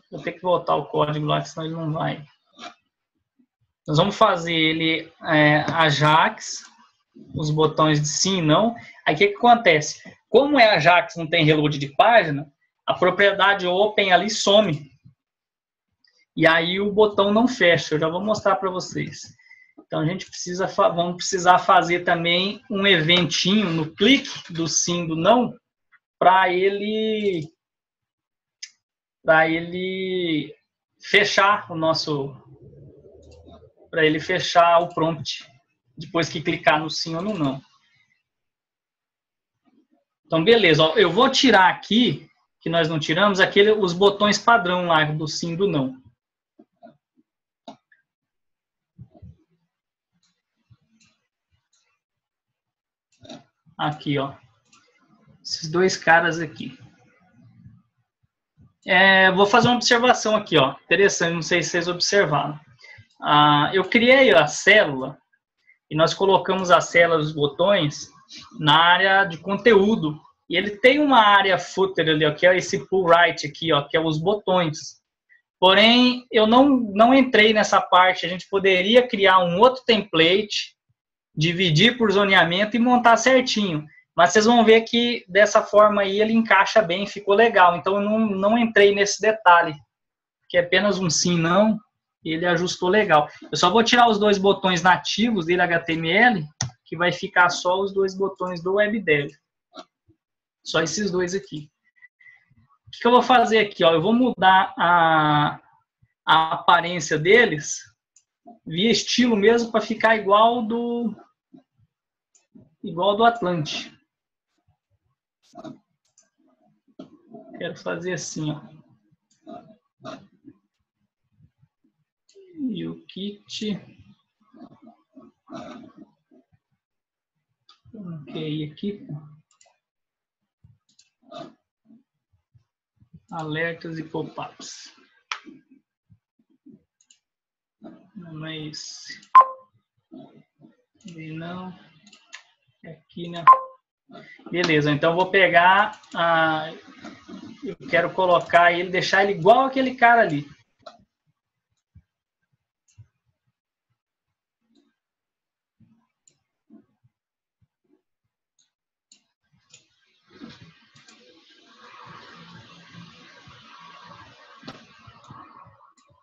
Vou ter que voltar o código lá, senão ele não vai. Nós vamos fazer ele Ajax, os botões de sim e não. Aí o que acontece? Como é Ajax, não tem reload de página, a propriedade open ali some. E aí o botão não fecha. Eu já vou mostrar para vocês. Então a gente vamos precisar fazer também um eventinho no clique do sim do não para ele fechar o nosso, para ele fechar o prompt depois que clicar no sim ou no não. Então beleza, ó, eu vou tirar aqui, que nós não tiramos, os botões padrão lá do sim do não. Aqui, ó. Esses dois caras aqui. Vou fazer uma observação aqui, ó. Interessante, não sei se vocês observaram. Eu criei a célula e nós colocamos a célula dos botões na área de conteúdo. E ele tem uma área footer ali, ó, que é esse pull right aqui, ó, que é os botões. Porém, eu não entrei nessa parte. A gente poderia criar um outro template, dividir por zoneamento e montar certinho. Mas vocês vão ver que dessa forma aí ele encaixa bem, ficou legal. Então eu não entrei nesse detalhe, que é apenas um sim, não, ele ajustou legal. Eu só vou tirar os dois botões nativos dele, HTML, que vai ficar só os dois botões do WebDev. Só esses dois aqui. O que eu vou fazer aqui? Ó, eu vou mudar a aparência deles via estilo mesmo para ficar igual do Atlante. Quero fazer assim, ó. E o kit. Coloquei aqui. Alertas e pop-ups. Não é esse. Não. É aqui, né? Beleza, então eu vou pegar. Eu quero colocar ele, deixar ele igual aquele cara ali.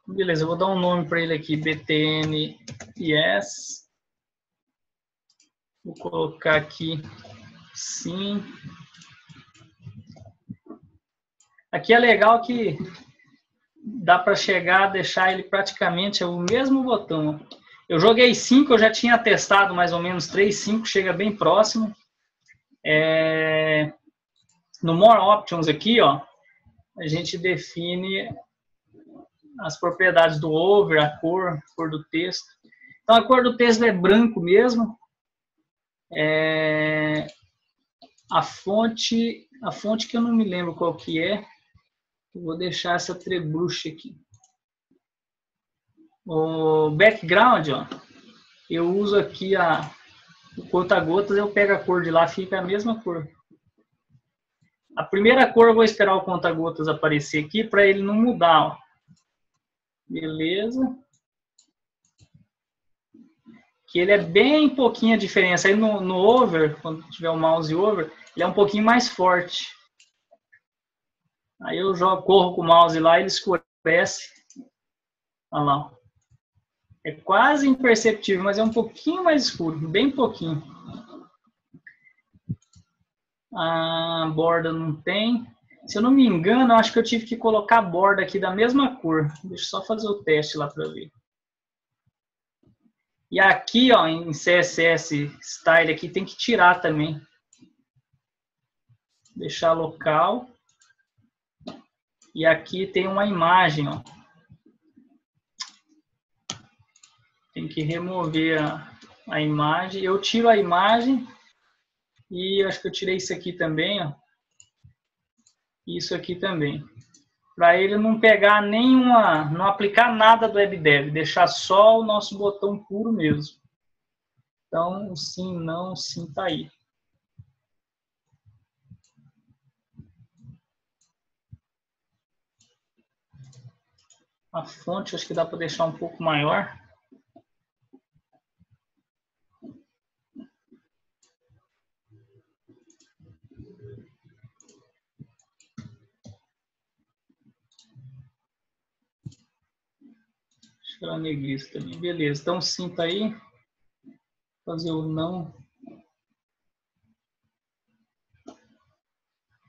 Beleza, eu vou dar um nome para ele aqui, BTN Yes. Vou colocar aqui sim. Aqui é legal que dá para chegar, deixar ele praticamente o mesmo botão. Eu joguei 5, eu já tinha testado mais ou menos 3, 5, chega bem próximo. No More Options aqui, ó, a gente define as propriedades do over, a cor do texto. Então a cor do texto é branco mesmo. A fonte que eu não me lembro qual que é. Eu vou deixar essa trebruxa aqui. O background, ó, eu uso aqui o conta-gotas, eu pego a cor de lá, fica a mesma cor. A primeira cor eu vou esperar o conta-gotas aparecer aqui para ele não mudar, ó. Beleza. Que ele é bem pouquinha diferença. Aí no over, quando tiver o mouse over, ele é um pouquinho mais forte. Aí eu corro com o mouse lá e ele escurece. Olha lá. É quase imperceptível, mas é um pouquinho mais escuro, bem pouquinho. A borda não tem. Se eu não me engano, eu acho que eu tive que colocar a borda aqui da mesma cor. Deixa eu só fazer o teste lá para ver. E aqui, ó, em CSS Style aqui tem que tirar também. Deixar local. E aqui tem uma imagem, ó. Tem que remover a imagem. Eu tiro a imagem e acho que eu tirei isso aqui também, ó. Isso aqui também. Para ele não pegar nenhuma, não aplicar nada do WebDev, deixar só o nosso botão puro mesmo. Então, o sim, não, sim tá aí. A fonte acho que dá para deixar um pouco maior. Ela negrista também. Beleza, então sim tá aí. Fazer o não.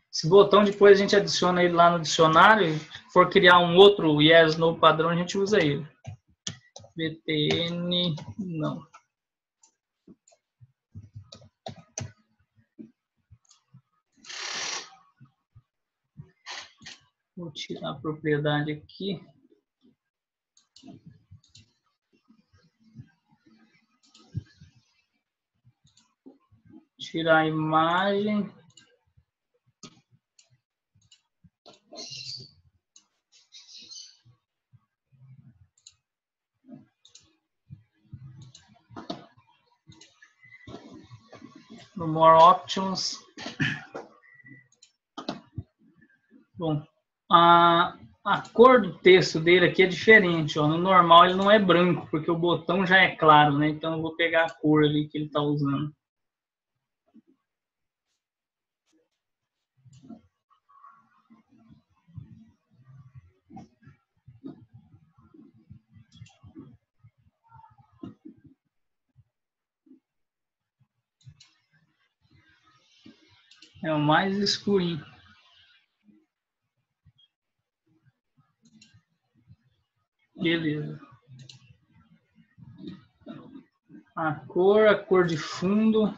Esse botão depois a gente adiciona ele lá no dicionário. Se for criar um outro yes, no padrão, a gente usa ele. VTN, não. Vou tirar a propriedade aqui. Tirar a imagem. No More Options. Bom, a cor do texto dele aqui é diferente. Ó. No normal ele não é branco, porque o botão já é claro, né? Então eu vou pegar a cor ali que ele está usando. É o mais escurinho. Beleza. A cor de fundo.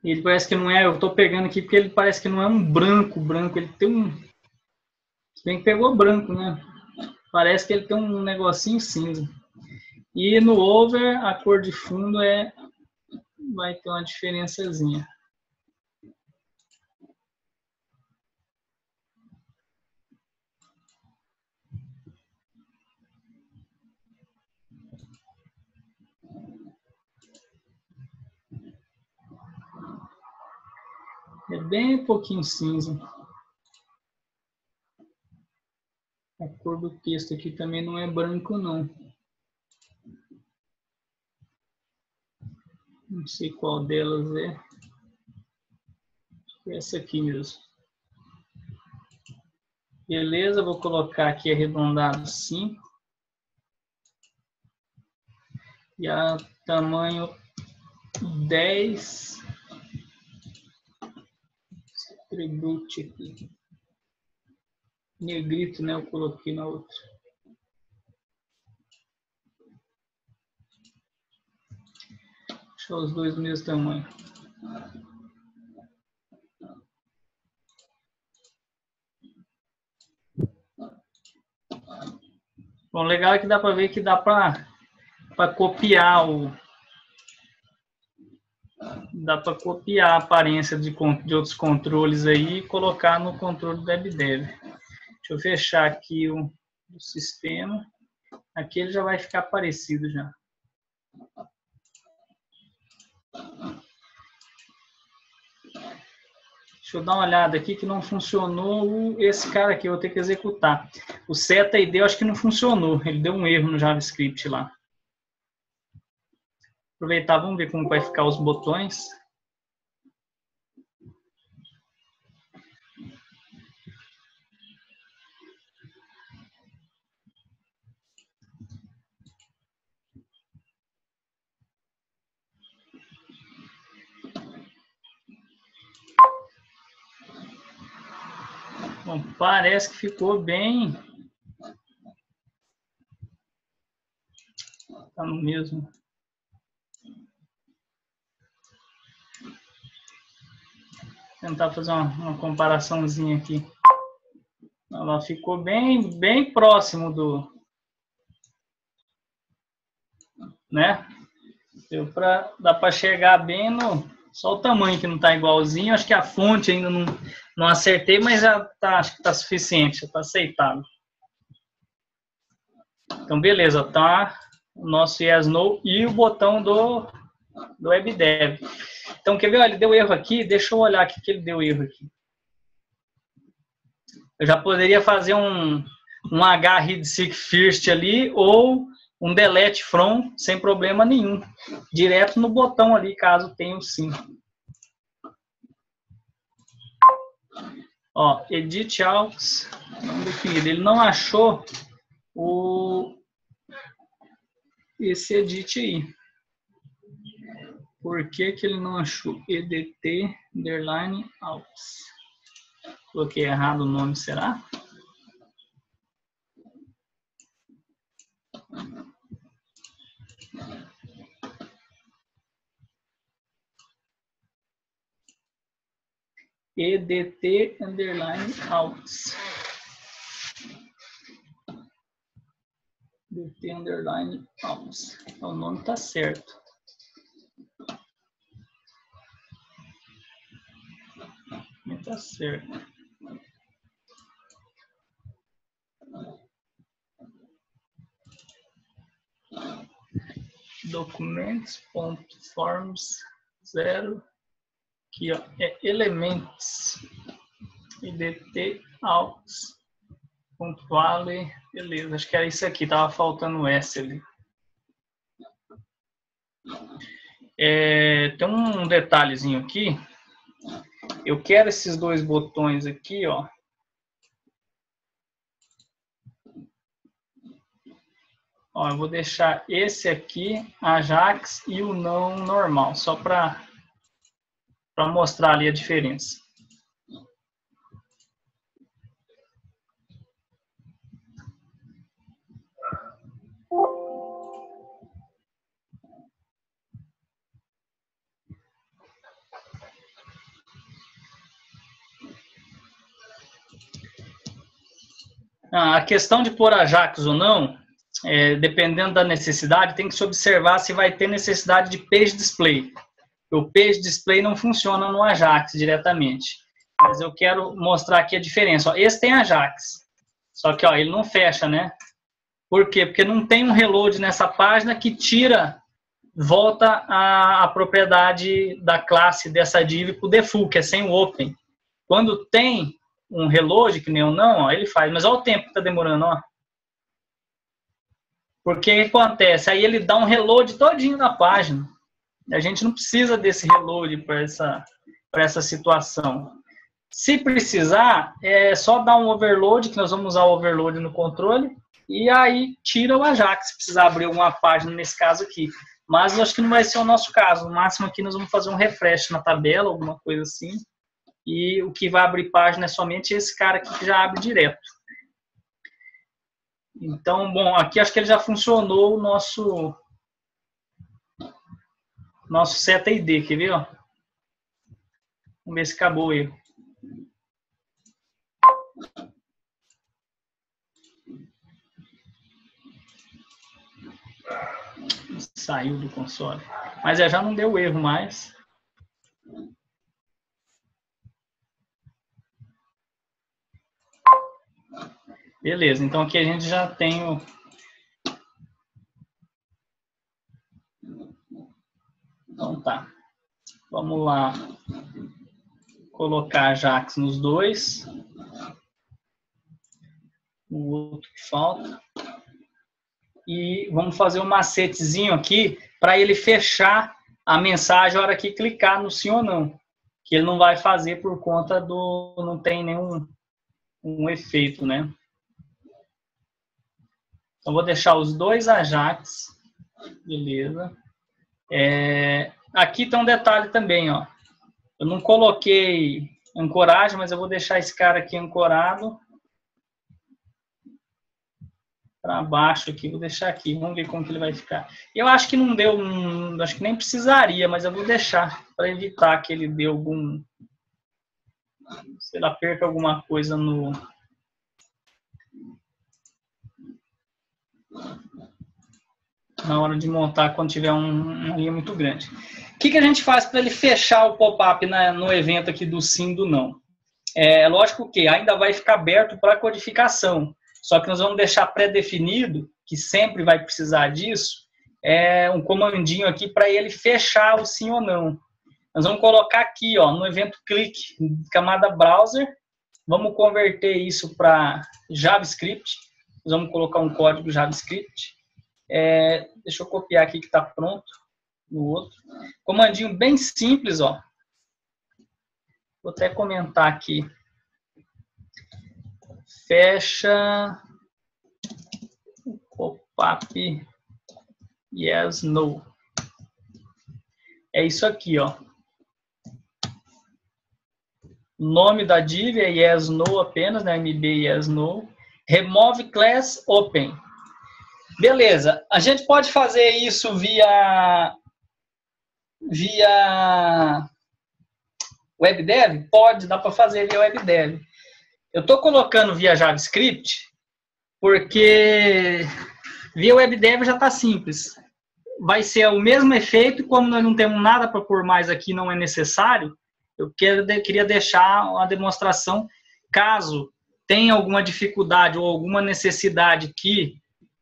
Ele parece que não é, eu estou pegando aqui porque ele parece que não é um branco, ele tem um... Se bem que pegou branco, né? Parece que ele tem um negocinho cinza. E no over, a cor de fundo vai ter uma diferençazinha. É bem pouquinho cinza. A cor do texto aqui também não é branco, não. Não sei qual delas é. Acho que é essa aqui mesmo. Beleza, vou colocar aqui arredondado 5. E a tamanho 10. Esse atribute aqui. Negrito, né? Eu coloquei na outra. Deixar os dois do mesmo tamanho. Bom, legal é que dá para ver que dá para copiar dá para copiar a aparência de outros controles aí e colocar no controle do WebDev. Deixa eu fechar aqui o sistema. Aqui ele já vai ficar parecido já. Deixa eu dar uma olhada aqui que não funcionou esse cara aqui, eu vou ter que executar. O seta ID eu acho que não funcionou, ele deu um erro no JavaScript lá. Aproveitar, vamos ver como vai ficar os botões. Bom, parece que ficou bem. Tá no mesmo. Vou tentar fazer uma comparaçãozinha aqui. Ela ficou bem próximo do, né? Dá para chegar bem no, só o tamanho que não está igualzinho. Acho que a fonte ainda não acertei, mas já tá, acho que está suficiente, já está aceitável. Então, beleza, tá o nosso Yes, No e o botão do WebDev. Então, quer ver? Olha, ele deu erro aqui. Deixa eu olhar aqui que ele deu erro aqui. Eu já poderia fazer um H read seek first ali ou um delete from sem problema nenhum. Direto no botão ali, caso tenha o sim. Ó, edit aux, não definido. Ele não achou esse edit aí. Por que ele não achou? EDT underline aux. Coloquei errado o nome, será? EDT underline aux. EDT underline aux. Então, o nome está certo. Está certo. Documentos.forms 0. Aqui, ó, é elementos. EDT aux. .vale. Beleza, acho que era isso aqui. Tava faltando o S ali. Tem um detalhezinho aqui. Eu quero esses dois botões aqui, ó. Ó, eu vou deixar esse aqui, Ajax, e o não normal, só para mostrar ali a diferença. A questão de pôr Ajax ou não, dependendo da necessidade, tem que se observar se vai ter necessidade de page display. O page display não funciona no Ajax diretamente. Mas eu quero mostrar aqui a diferença. Ó, esse tem Ajax, só que ó, ele não fecha, né? Por quê? Porque não tem um reload nessa página que volta a propriedade da classe dessa div para o default, que é sem o open. Quando tem um reload, que nem o não, ó, ele faz. Mas olha o tempo que está demorando, ó. Porque o que acontece? Aí ele dá um reload todinho na página. A gente não precisa desse reload para essa situação. Se precisar, é só dar um overload, que nós vamos usar o overload no controle, e aí tira o Ajax, se precisar abrir alguma página nesse caso aqui. Mas eu acho que não vai ser o nosso caso. No máximo aqui nós vamos fazer um refresh na tabela, alguma coisa assim. E o que vai abrir página é somente esse cara aqui que já abre direto. Então, bom, aqui acho que ele já funcionou o nosso seta ID, quer ver? Ó? Vamos ver se acabou o erro. Saiu do console. Mas já não deu erro mais. Beleza, então aqui a gente já tem o... Então tá. Vamos lá. Colocar Ajax nos dois. O outro que falta. E vamos fazer um macetezinho aqui para ele fechar a mensagem na hora que clicar no sim ou não. Que ele não vai fazer por conta do... Não tem nenhum efeito, né? Então, vou deixar os dois Ajax. Beleza. Aqui tem um detalhe também, ó. Eu não coloquei ancoragem, mas eu vou deixar esse cara aqui ancorado para baixo aqui, vou deixar aqui, vamos ver como que ele vai ficar. Eu acho que não deu, acho que nem precisaria, mas eu vou deixar para evitar que ele dê algum, sei lá, perca alguma coisa na hora de montar quando tiver uma linha muito grande. O que a gente faz para ele fechar o pop-up no evento aqui do sim, do não? É lógico que ainda vai ficar aberto para codificação, só que nós vamos deixar pré-definido, que sempre vai precisar disso, um comandinho aqui para ele fechar o sim ou não. Nós vamos colocar aqui, ó, no evento click, camada browser, vamos converter isso para JavaScript, nós vamos colocar um código JavaScript. Deixa eu copiar aqui que está pronto no outro. Comandinho bem simples, ó. Vou até comentar aqui. Fecha o pop-up yes, no. É isso aqui, ó. Nome da div é yes, no apenas, né? MB yes, no. Remove class open. Beleza. A gente pode fazer isso via WebDev? Pode, dá para fazer via WebDev. Eu estou colocando via JavaScript porque via WebDev já está simples. Vai ser o mesmo efeito e como nós não temos nada para pôr mais aqui, não é necessário, eu queria deixar uma demonstração. Caso tenha alguma dificuldade ou alguma necessidade que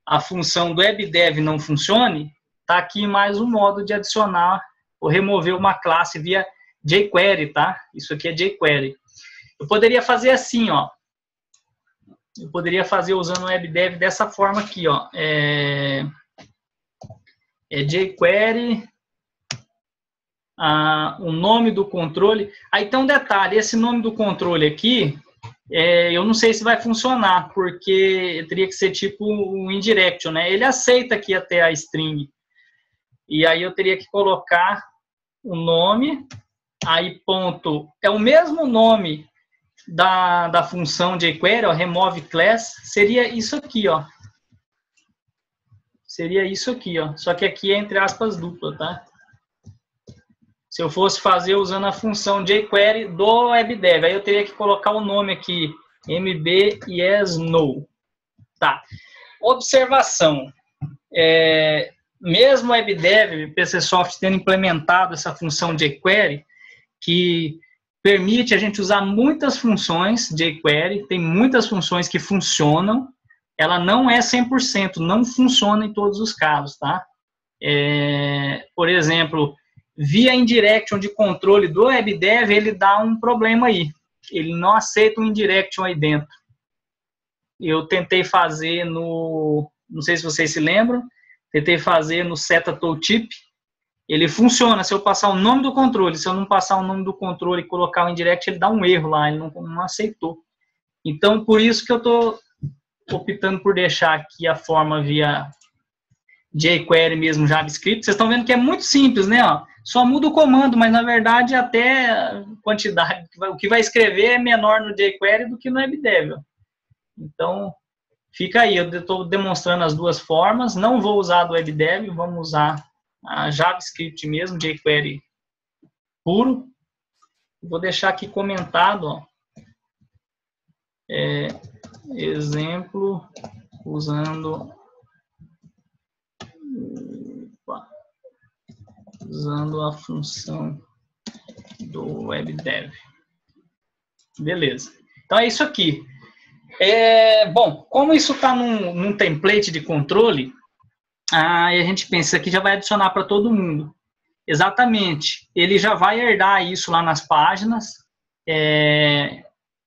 a função do WebDev não funcione, está aqui mais um modo de adicionar ou remover uma classe via jQuery, tá? Isso aqui é jQuery. Eu poderia fazer assim, ó. Eu poderia fazer usando o WebDev dessa forma aqui, ó. jQuery, o nome do controle. Aí tem um detalhe, esse nome do controle aqui, eu não sei se vai funcionar, porque teria que ser tipo um indirection, né? Ele aceita aqui até a string. E aí eu teria que colocar o nome, aí ponto, é o mesmo nome da função jQuery, ó, remove class, seria isso aqui, ó. Seria isso aqui, ó. Só que aqui é entre aspas dupla, tá? Se eu fosse fazer usando a função jQuery do WebDev, aí eu teria que colocar o nome aqui, mb yes no. Tá. Observação. Mesmo o WebDev, PCSoft tendo implementado essa função jQuery, que permite a gente usar muitas funções jQuery, tem muitas funções que funcionam, ela não é 100%, não funciona em todos os casos, tá? Por exemplo, via indirection de controle do WebDev, ele dá um problema aí. Ele não aceita um indirection aí dentro. Eu tentei fazer não sei se vocês se lembram, tentei fazer no Seta Tooltip. Ele funciona se eu passar o nome do controle. Se eu não passar o nome do controle e colocar o indirect, ele dá um erro lá, ele não aceitou. Então, por isso que eu estou optando por deixar aqui a forma via jQuery mesmo, JavaScript. Vocês estão vendo que é muito simples, né? Ó, só muda o comando, mas na verdade até a quantidade, o que vai escrever é menor no jQuery do que no WebDev. Então, fica aí, eu estou demonstrando as duas formas. Não vou usar do WebDev, vamos usar a JavaScript mesmo, jQuery puro. Vou deixar aqui comentado, ó, exemplo usando a função do WebDev. Beleza. Então é isso aqui. Bom, como isso está num template de controle, a gente pensa que já vai adicionar para todo mundo. Exatamente. Ele já vai herdar isso lá nas páginas.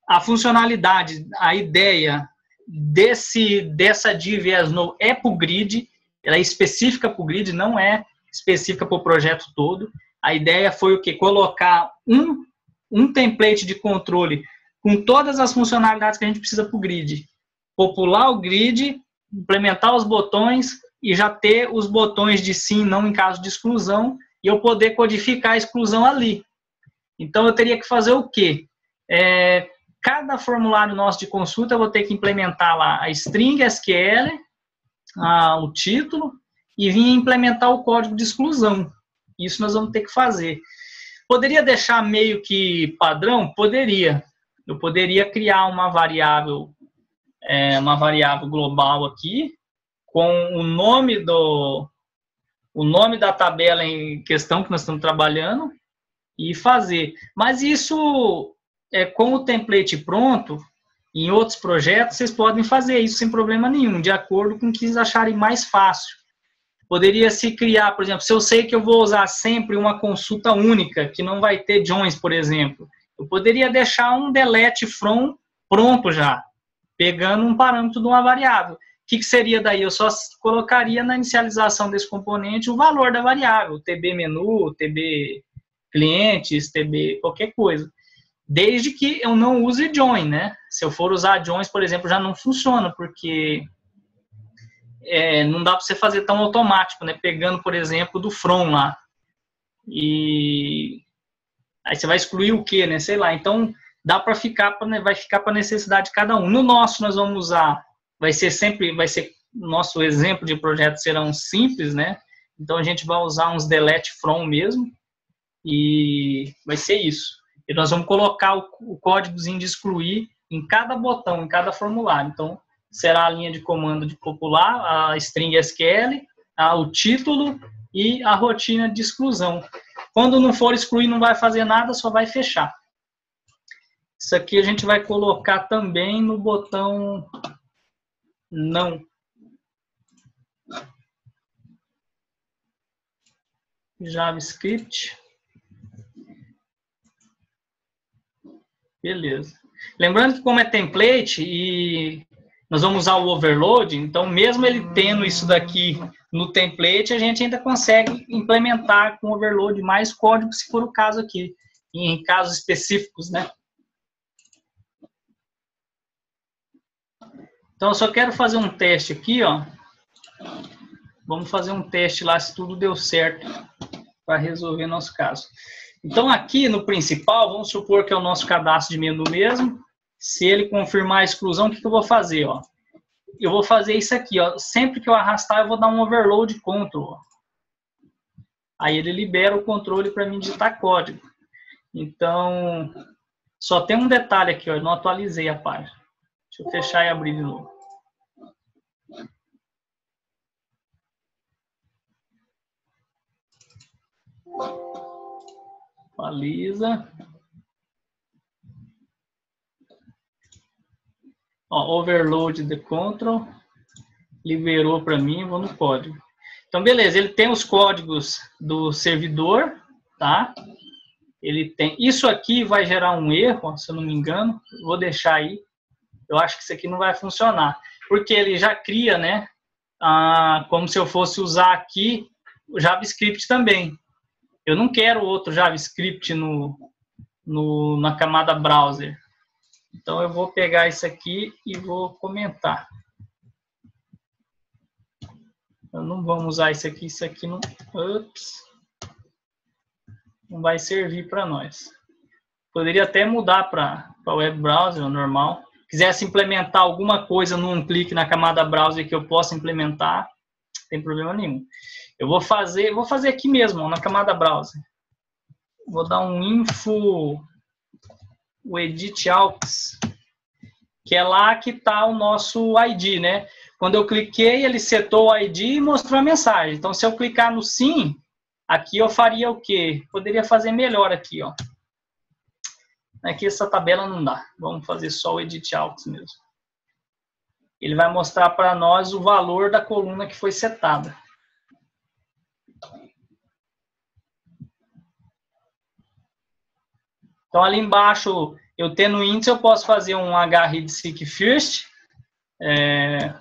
A funcionalidade, a ideia dessa div YesNo é para o grid, ela é específica para o grid, não é específica para o projeto todo. A ideia foi o quê? Colocar um template de controle com todas as funcionalidades que a gente precisa para o grid. Popular o grid, implementar os botões e já ter os botões de sim e não em caso de exclusão e eu poder codificar a exclusão ali. Então eu teria que fazer o quê? Cada formulário nosso de consulta eu vou ter que implementar lá a string SQL, o título, e vir implementar o código de exclusão. Isso nós vamos ter que fazer. Poderia deixar meio que padrão? Poderia. Eu poderia criar uma variável global aqui, com o nome da tabela em questão que nós estamos trabalhando, e fazer. Mas isso, com o template pronto, em outros projetos, vocês podem fazer isso sem problema nenhum, de acordo com o que vocês acharem mais fácil. Poderia se criar, por exemplo, se eu sei que eu vou usar sempre uma consulta única, que não vai ter joins, por exemplo, eu poderia deixar um delete from pronto já, pegando um parâmetro de uma variável. O que seria daí? Eu só colocaria na inicialização desse componente o valor da variável, TB menu, TB clientes, TB, qualquer coisa. Desde que eu não use join, né? Se eu for usar joins, por exemplo, já não funciona, porque não dá para você fazer tão automático, né? Pegando, por exemplo, do from lá. E aí você vai excluir o quê, né? Sei lá. Então, vai ficar para necessidade de cada um. No nosso, nós vamos usar, nosso exemplo de projeto serão simples, né? Então, a gente vai usar uns delete from mesmo. E vai ser isso. E nós vamos colocar o códigozinho de excluir em cada botão, em cada formulário. Então, será a linha de comando de popular, a string SQL, o título e a rotina de exclusão. Quando não for excluir, não vai fazer nada, só vai fechar. Isso aqui a gente vai colocar também no botão não. JavaScript. Beleza. Lembrando que como é template e nós vamos usar o overload, então mesmo ele tendo isso daqui no template, a gente ainda consegue implementar com overload mais código, se for o caso aqui, em casos específicos, né? Então eu só quero fazer um teste aqui, ó. Vamos fazer um teste lá se tudo deu certo para resolver nosso caso. Então, aqui no principal, vamos supor que é o nosso cadastro de menu mesmo. Se ele confirmar a exclusão, o que eu vou fazer? Ó? Eu vou fazer isso aqui. Ó. Sempre que eu arrastar, eu vou dar um overload control. Ó. Aí ele libera o controle para mim digitar código. Então, só tem um detalhe aqui. Ó, eu não atualizei a página. Deixa eu fechar e abrir de novo. Atualiza. Ó, overload the control. Liberou para mim, vou no código. Então, beleza, ele tem os códigos do servidor, tá? Ele tem. Isso aqui vai gerar um erro, se eu não me engano. Vou deixar aí. Eu acho que isso aqui não vai funcionar. Porque ele já cria, né? Como se eu fosse usar aqui o JavaScript também. Eu não quero outro JavaScript na camada browser. Então, eu vou pegar isso aqui e vou comentar. Não vamos usar isso aqui não, não vai servir para nós. Poderia até mudar para web browser normal. Quisesse implementar alguma coisa num clique na camada browser que eu possa implementar, não tem problema nenhum. Eu vou fazer aqui mesmo, na camada browser. Vou dar um info, o edit aux, que é lá que está o nosso ID, né? Quando eu cliquei, ele setou o ID e mostrou a mensagem. Então, se eu clicar no sim, aqui eu faria o quê? Poderia fazer melhor aqui, ó. Aqui essa tabela não dá. Vamos fazer só o edit aux mesmo. Ele vai mostrar para nós o valor da coluna que foi setada. Então, ali embaixo, eu tendo índice, eu posso fazer um read seek first,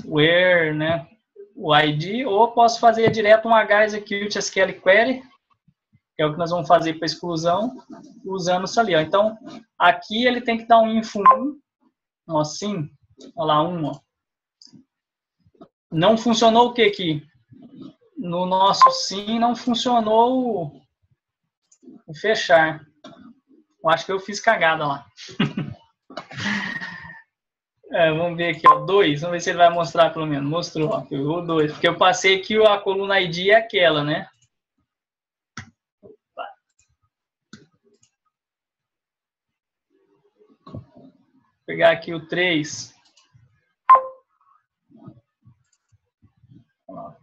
where, né, o ID, ou posso fazer direto um execute SQL query, que é o que nós vamos fazer para exclusão, usando isso ali. Ó. Então, aqui ele tem que dar um info 1, ó, assim, olha lá, 1, ó. Não funcionou o que aqui? No nosso sim, não funcionou o fechar. Eu acho que eu fiz cagada lá. Vamos ver aqui, ó, 2. Vamos ver se ele vai mostrar pelo menos. Mostrou, ó, pegou 2. Porque eu passei que a coluna ID é aquela, né? Vou pegar aqui o 3.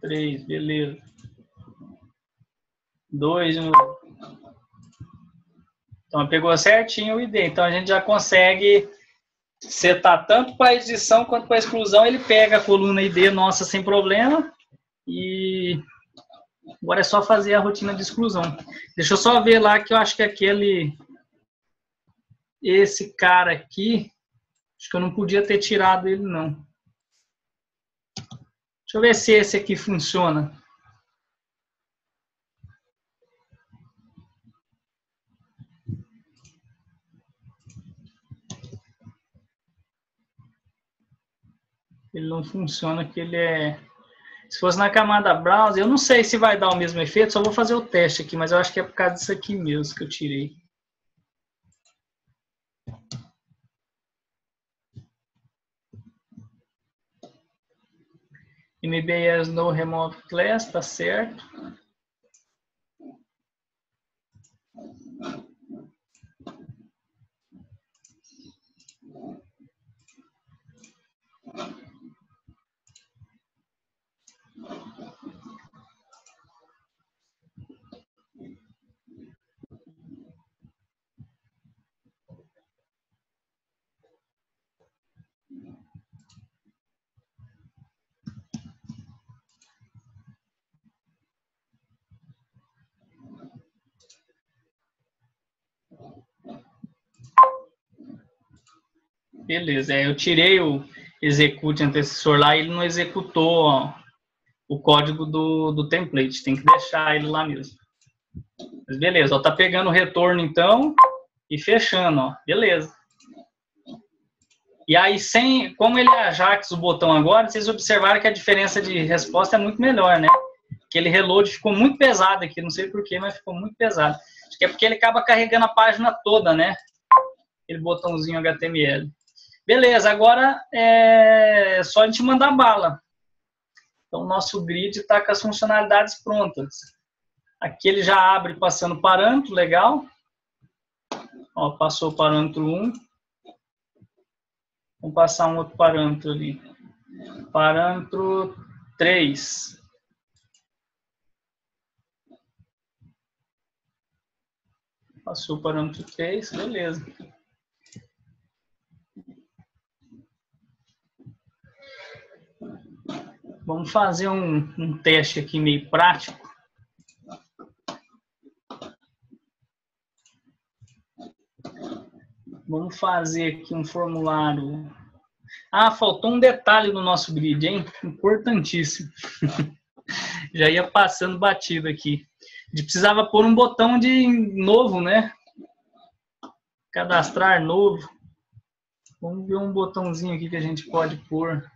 3, beleza. 2 de novo. Então, pegou certinho o ID. Então, a gente já consegue setar tanto para edição quanto para exclusão. Ele pega a coluna ID nossa sem problema. E agora é só fazer a rotina de exclusão. Deixa eu só ver lá que eu acho que esse cara aqui, acho que eu não podia ter tirado ele, não. Deixa eu ver se esse aqui funciona. Ele não funciona, que ele é... Se fosse na camada browser, eu não sei se vai dar o mesmo efeito, só vou fazer o teste aqui, mas eu acho que é por causa disso aqui mesmo que eu tirei. MBS no remove class, tá certo. Beleza, eu tirei o execute antecessor lá e ele não executou, ó, o código do template. Tem que deixar ele lá mesmo. Mas beleza, ó, tá pegando o retorno então e fechando, ó. Beleza. E aí, como ele é Ajax o botão agora, vocês observaram que a diferença de resposta é muito melhor, né? Que ele reload ficou muito pesado aqui, não sei porquê, mas ficou muito pesado. Acho que é porque ele acaba carregando a página toda, né? Aquele botãozinho HTML. Beleza, agora é só a gente mandar bala. Então, o nosso grid está com as funcionalidades prontas. Aqui ele já abre passando parâmetro, legal. Ó, passou o parâmetro 1. Vamos passar um outro parâmetro ali. Parâmetro 3. Passou o parâmetro 3, beleza. Vamos fazer um teste aqui meio prático. Vamos fazer aqui um formulário. Ah, faltou um detalhe no nosso grid, hein? Importantíssimo. Já ia passando batido aqui. A gente precisava pôr um botão de novo, né? Cadastrar novo. Vamos ver um botãozinho aqui que a gente pode pôr.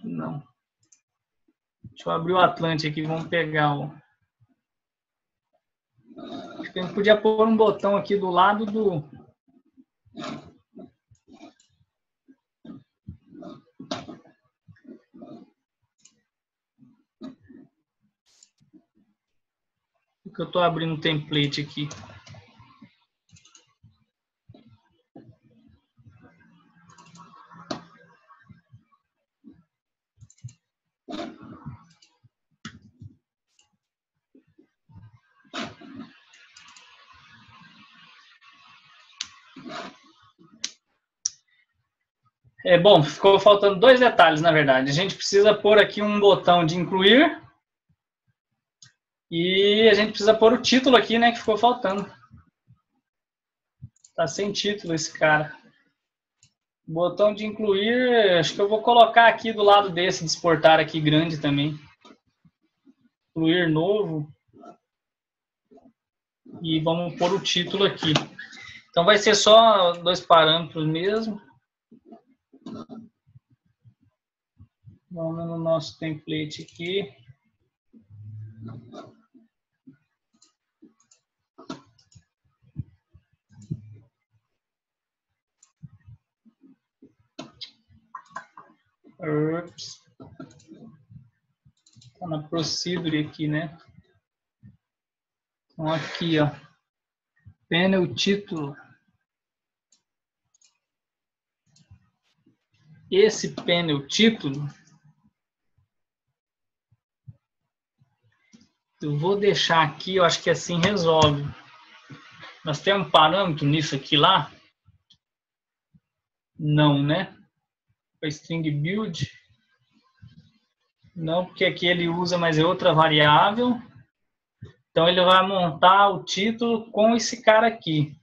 Não. Deixa eu abrir o Atlante aqui, vamos pegar o... Acho que a gente podia pôr um botão aqui do lado do... Porque eu estou abrindo um template aqui. Bom, ficou faltando 2 detalhes, na verdade. A gente precisa pôr aqui um botão de incluir. E a gente precisa pôr o título aqui, né, que ficou faltando. Tá sem título esse cara. Botão de incluir, acho que eu vou colocar aqui do lado desse de exportar aqui grande também. Incluir novo. E vamos pôr o título aqui. Então vai ser só 2 parâmetros mesmo. Vamos no nosso template aqui. Ups. Tá na procedure aqui, né? Então aqui, ó. Panel título. Esse panel título, eu vou deixar aqui, eu acho que assim resolve. Nós temos um parâmetro nisso aqui lá? Não, né? Para string build. Não, porque aqui ele usa, mas é outra variável. Então ele vai montar o título com esse cara aqui.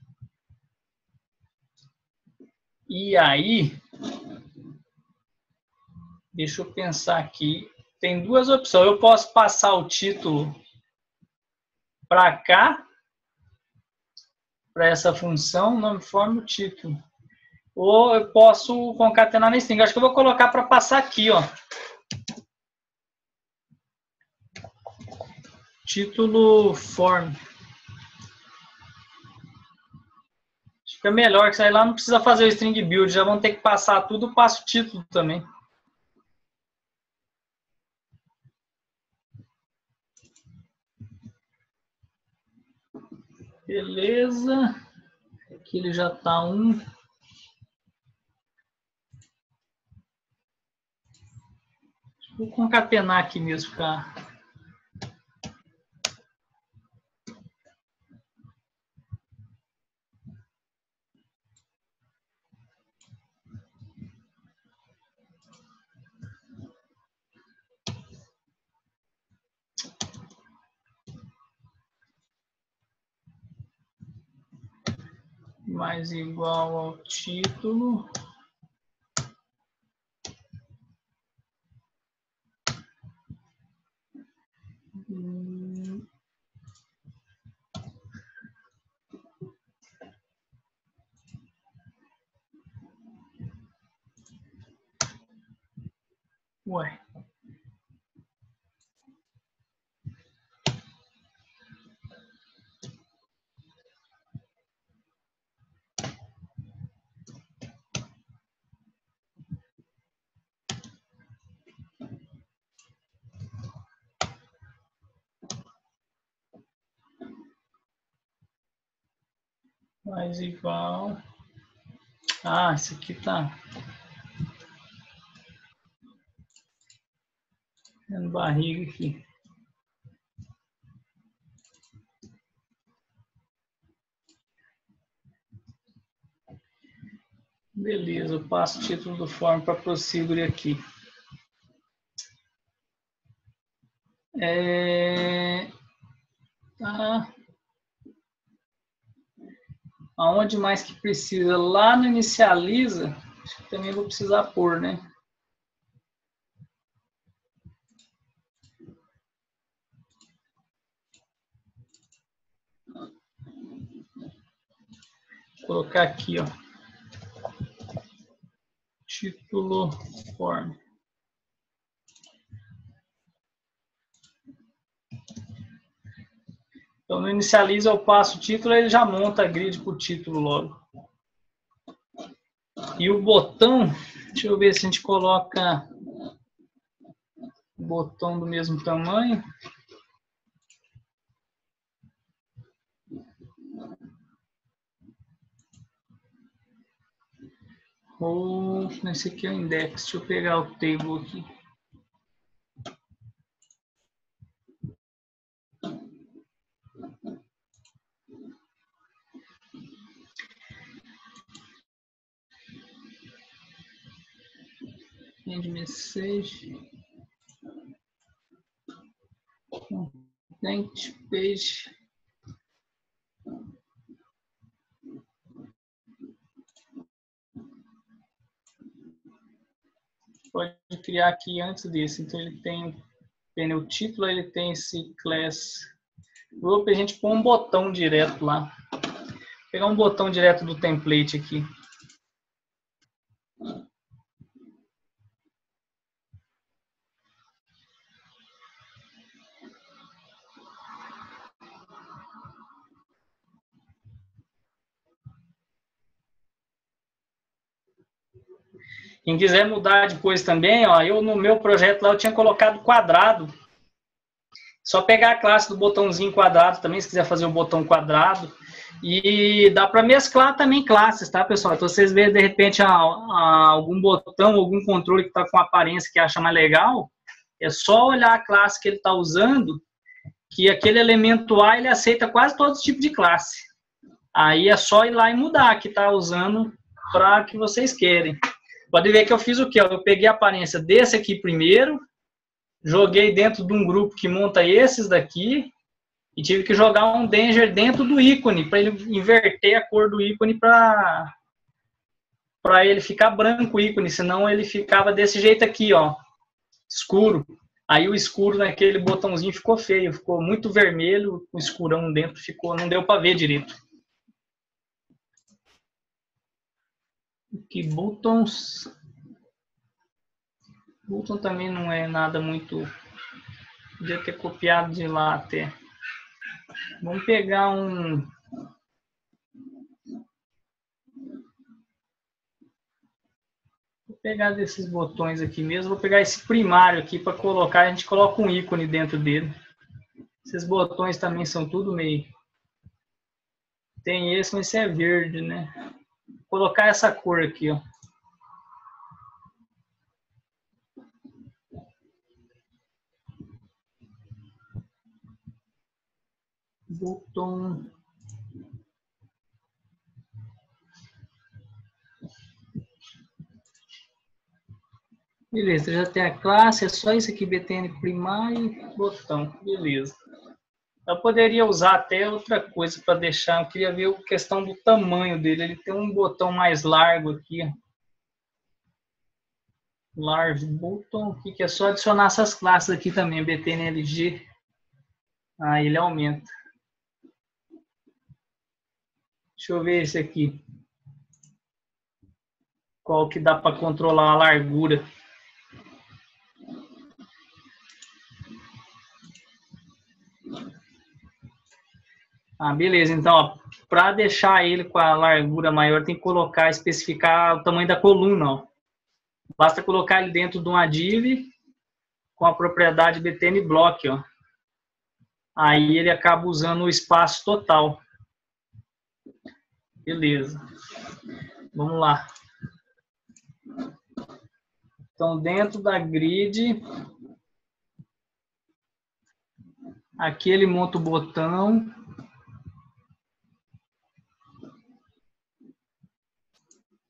E aí, deixa eu pensar aqui. Tem duas opções. Eu posso passar o título para cá, para essa função, nome, forma, o título. Ou eu posso concatenar na string. Acho que eu vou colocar para passar aqui, ó. Título form. Acho que é melhor que sair lá, não precisa fazer o string build, já vão ter que passar tudo, passa o título também. Beleza. Aqui ele já está um. Vou concatenar aqui mesmo, cara. Mais igual ao título. Ué. Mais igual. Ah, esse aqui tá tendo barriga aqui. Beleza, eu passo o título do form para procedure aqui. Tá. Aonde mais que precisa? Lá no inicializa, acho que também vou precisar pôr, né? Vou colocar aqui, ó. Título form. Então, no inicializa eu passo o título, ele já monta a grid para o título logo. E o botão, deixa eu ver se a gente coloca o botão do mesmo tamanho. Ou, esse aqui é o index, deixa eu pegar o table aqui. End message. Content page. Pode criar aqui antes desse. Então ele tem o título, ele tem esse class group, a gente põe um botão direto lá. Vou pegar um botão direto do template aqui. Quem quiser mudar depois também, ó, eu no meu projeto lá eu tinha colocado quadrado. Só pegar a classe do botãozinho quadrado também, se quiser fazer o botão quadrado. E dá para mesclar também classes, tá, pessoal? Então, vocês verem, de repente, algum botão, algum controle que está com aparência que acha mais legal, é só olhar a classe que ele está usando, que aquele elemento A, ele aceita quase todo tipo de classe. Aí é só ir lá e mudar que está usando para que vocês querem. Pode ver que eu fiz o quê? Eu peguei a aparência desse aqui primeiro, joguei dentro de um grupo que monta esses daqui e tive que jogar um danger dentro do ícone para ele inverter a cor do ícone para ele ficar branco o ícone, senão ele ficava desse jeito aqui, ó, escuro. Aí o escuro naquele botãozinho ficou feio, ficou muito vermelho, o escurão dentro ficou, não deu para ver direito. Aqui, buttons. Button também não é nada muito... Podia ter copiado de lá até. Vamos pegar um... Vou pegar desses botões aqui mesmo. Vou pegar esse primário aqui para colocar. A gente coloca um ícone dentro dele. Esses botões também são tudo meio... Tem esse, mas esse é verde, né? Vou colocar essa cor aqui, ó. Botão... Beleza, já tem a classe, é só isso aqui, btn primário e botão. Beleza. Eu poderia usar até outra coisa para deixar. Eu queria ver a questão do tamanho dele. Ele tem um botão mais largo aqui. Large button, que é só adicionar essas classes aqui também, btnlg. Aí ele aumenta. Deixa eu ver esse aqui. Qual que dá para controlar a largura? Ah, beleza. Então, para deixar ele com a largura maior, tem que colocar, especificar o tamanho da coluna. Ó. Basta colocar ele dentro de uma div com a propriedade btn block. Ó. Aí ele acaba usando o espaço total. Beleza. Vamos lá. Então, dentro da grid, aqui ele monta o botão.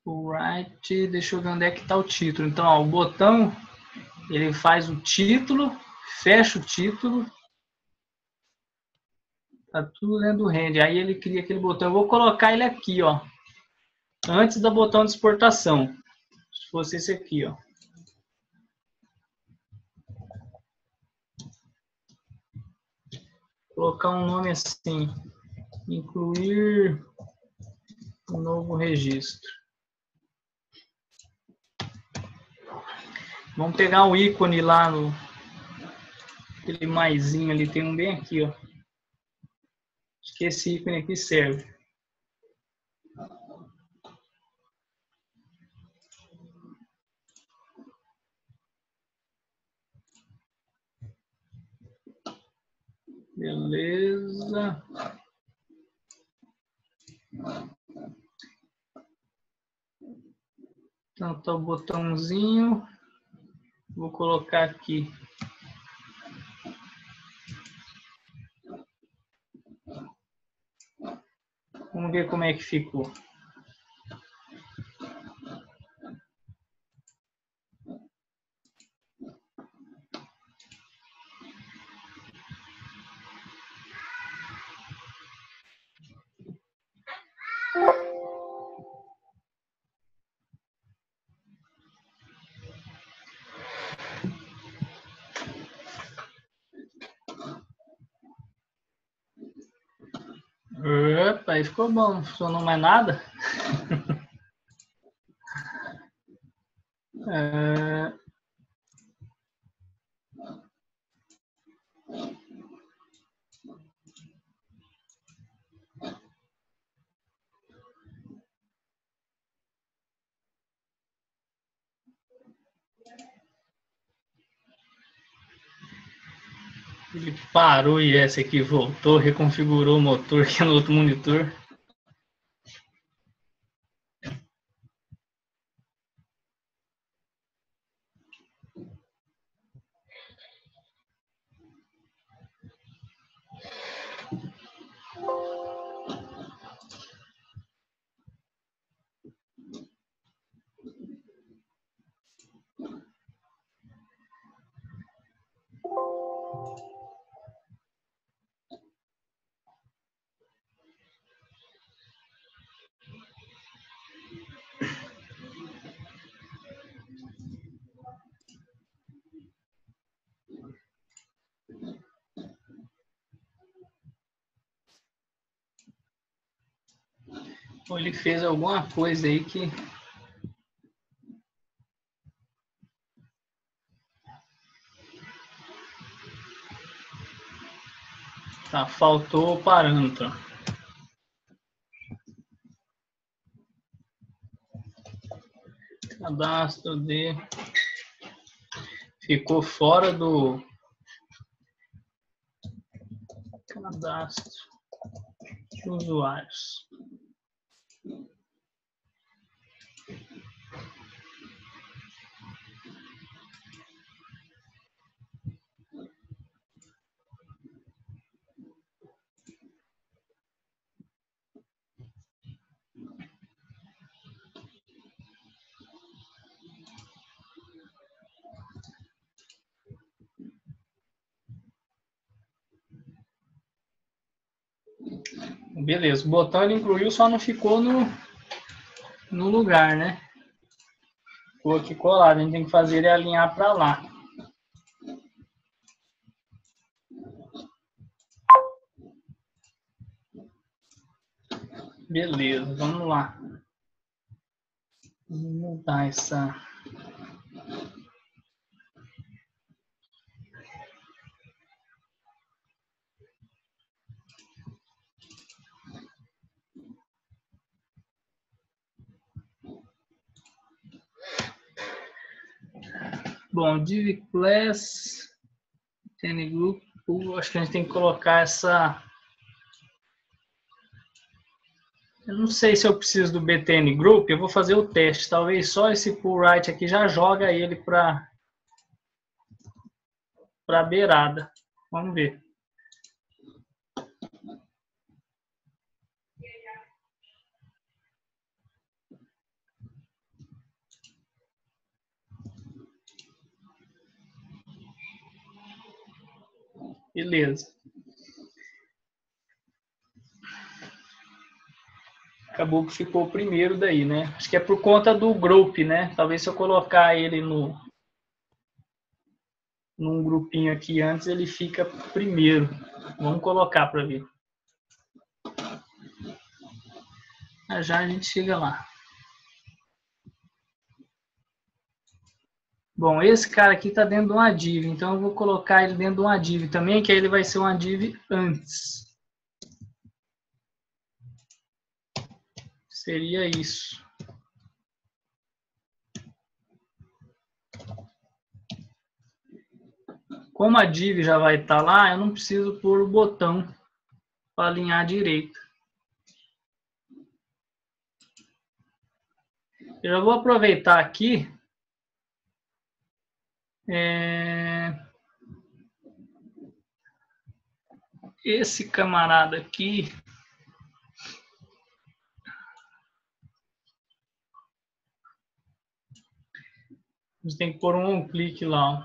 O right, deixa eu ver onde é que está o título. Então, ó, o botão, ele faz o título, fecha o título. Tá tudo dentro do render. Aí ele cria aquele botão. Eu vou colocar ele aqui, ó. Antes do botão de exportação. Se fosse esse aqui, ó. Vou colocar um nome assim. Incluir um novo registro. Vamos pegar um ícone lá no... Aquele maisinho ali. Tem um bem aqui, ó. Acho que esse ícone aqui serve. Beleza. Então, tá o botãozinho. Vou colocar aqui. Vamos ver como é que ficou. Opa, aí ficou bom, não funcionou mais nada. Ele parou e essa aqui voltou, reconfigurou o motor aqui no outro monitor. Ou ele fez alguma coisa aí que... Tá, faltou o parâmetro. Cadastro de... Ficou fora do cadastro de usuários. Beleza, o botão ele incluiu, só não ficou no lugar, né? Ficou aqui colado, a gente tem que fazer ele alinhar para lá. Beleza, vamos lá. Vamos mudar essa... Bom, div class, btn group, acho que a gente tem que colocar essa... Eu não sei se eu preciso do btn group, eu vou fazer o teste. Talvez só esse pull right aqui já joga ele para a beirada. Vamos ver. Beleza. Acabou que ficou o primeiro daí, né? Acho que é por conta do group, né? Talvez se eu colocar ele num grupinho aqui antes, ele fica primeiro. Vamos colocar para ver. Já a gente chega lá. Bom, esse cara aqui está dentro de uma div, então eu vou colocar ele dentro de uma div também, que aí ele vai ser uma div antes. Seria isso. Como a div já vai estar lá, eu não preciso pôr o botão para alinhar direito. Eu já vou aproveitar aqui. Esse camarada aqui. A gente tem que pôr um on-click lá. Ó.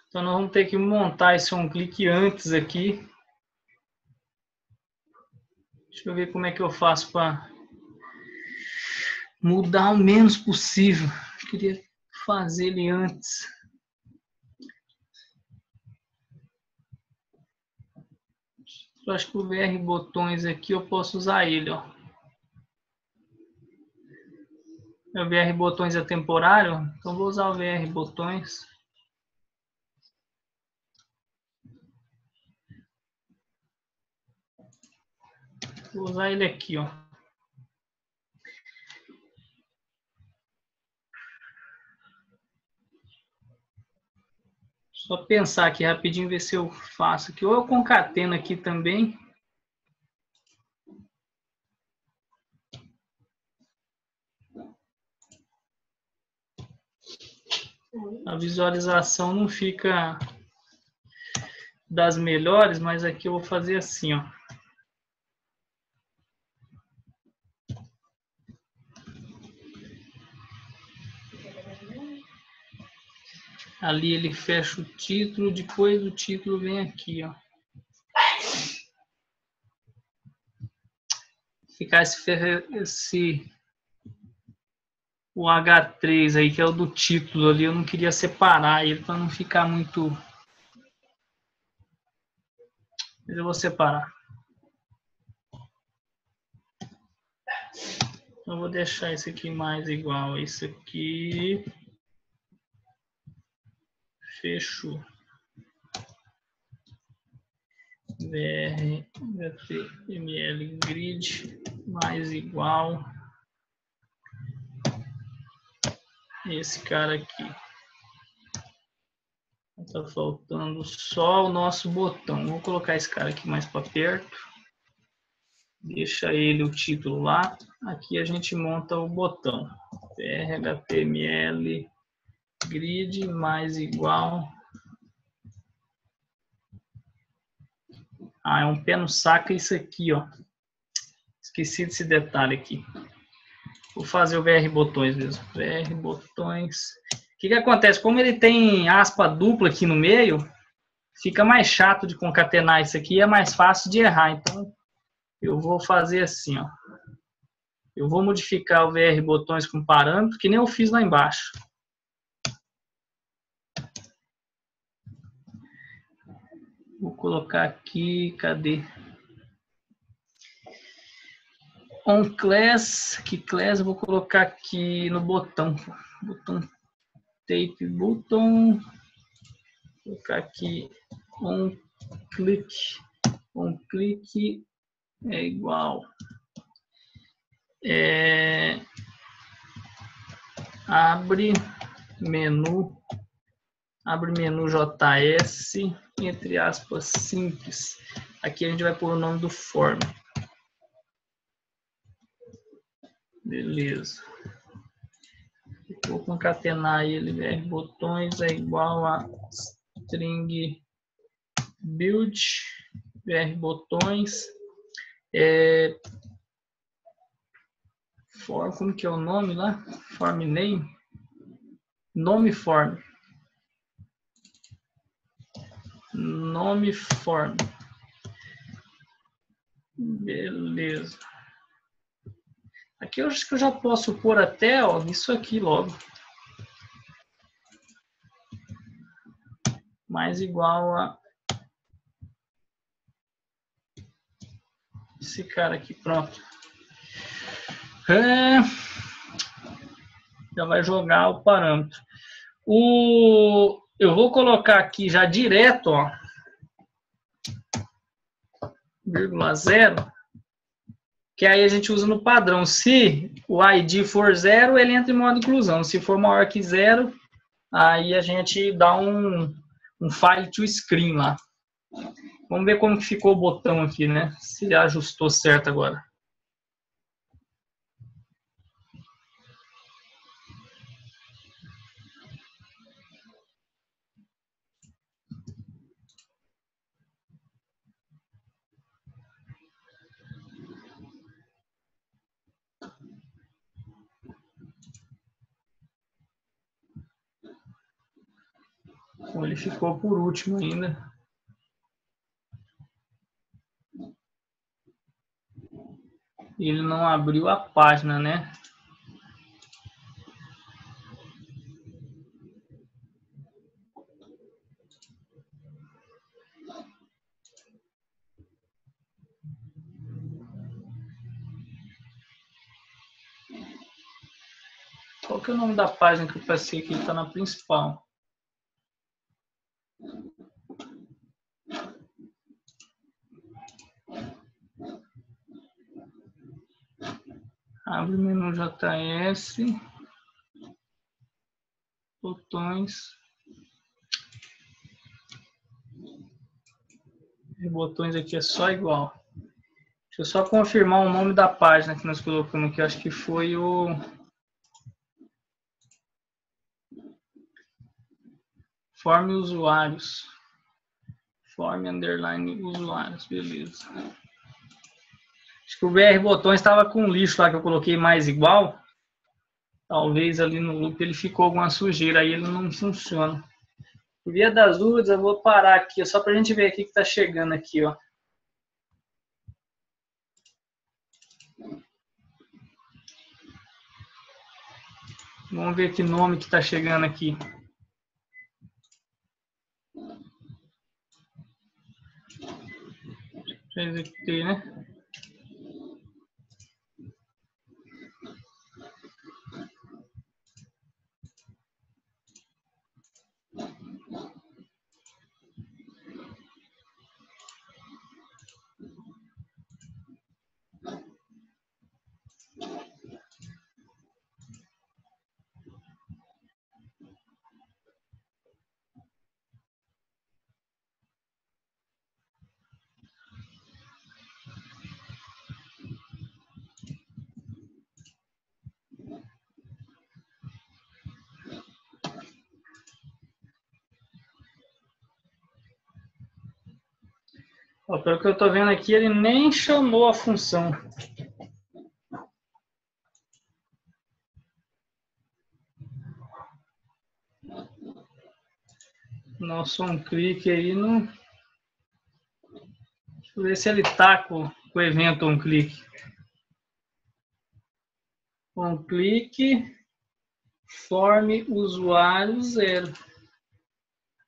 Então nós vamos ter que montar esse on-click antes aqui. Deixa eu ver como é que eu faço para mudar o menos possível. Eu queria fazer ele antes. Eu acho que o VR botões aqui eu posso usar ele, ó. O VR botões é temporário, então vou usar o VR botões. Vou usar ele aqui, ó. Só pensar aqui rapidinho, ver se eu faço aqui. Ou eu concateno aqui também. A visualização não fica das melhores, mas aqui eu vou fazer assim, ó. Ali ele fecha o título, depois o título vem aqui, ó. Ficar o H3 aí, que é o do título ali, eu não queria separar ele para não ficar muito... Mas eu vou separar. Eu vou deixar esse aqui mais igual a esse aqui. Fechou. HTML grid mais igual esse cara aqui. Tá faltando só o nosso botão. Vou colocar esse cara aqui mais para perto. Deixa ele o título lá. Aqui a gente monta o botão. HTML grid mais igual. Ah, é um pé no saco isso aqui, ó. Esqueci desse detalhe aqui. Vou fazer o VR botões mesmo. VR botões. O que acontece? Como ele tem aspa dupla aqui no meio, fica mais chato de concatenar isso aqui, é mais fácil de errar. Então, eu vou fazer assim, ó. Eu vou modificar o VR botões com parâmetro, que nem eu fiz lá embaixo. Vou colocar aqui, cadê? On class, que class eu vou colocar aqui no botão. Botão tape button. Vou colocar aqui on click. On click é igual. Abre menu JS, entre aspas, simples. Aqui a gente vai pôr o nome do form. Beleza. Vou concatenar ele, VR botões é igual a string build, VR botões, form, como que é o nome lá? Form name? Nome form. Nome form. Beleza. Aqui eu acho que eu já posso pôr até, ó, isso aqui logo. Mais igual a esse cara aqui, pronto. Já vai jogar o parâmetro. Eu vou colocar aqui já direto, ó, vírgula 0, que aí a gente usa no padrão. Se o ID for 0, ele entra em modo inclusão. Se for maior que 0, aí a gente dá um file to screen lá. Vamos ver como que ficou o botão aqui, né? Se ajustou certo agora. Então, ele ficou por último ainda. Ele não abriu a página, né? Qual que é o nome da página que eu passei aqui? Está na principal. Abre o menu JS. Botões. botões aqui é só igual. Deixa eu só confirmar o nome da página que nós colocamos aqui. Acho que foi o... Forme usuários. Forme underline usuários. Beleza. Acho que o BR Botões estava com lixo lá que eu coloquei mais igual. Talvez ali no loop ele ficou alguma sujeira. Aí ele não funciona. Por via das dúvidas, eu vou parar aqui. Só para a gente ver aqui que está chegando aqui, ó. Vamos ver que nome que está chegando aqui. Já executei, né? Ó, pelo que eu estou vendo aqui, ele nem chamou a função. Nosso onClick aí não... Deixa eu ver se ele tá com o evento onClick. OnClick, forme usuário 0.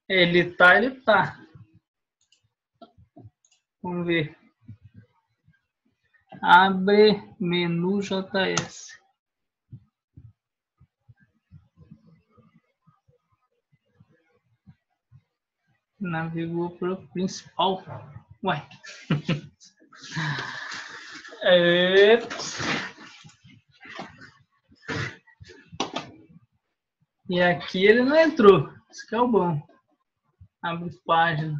Ele tá. Vamos ver. Abre menu JS. Navegou para o principal. Ué. E aqui ele não entrou. Isso que é o bom. Abre página.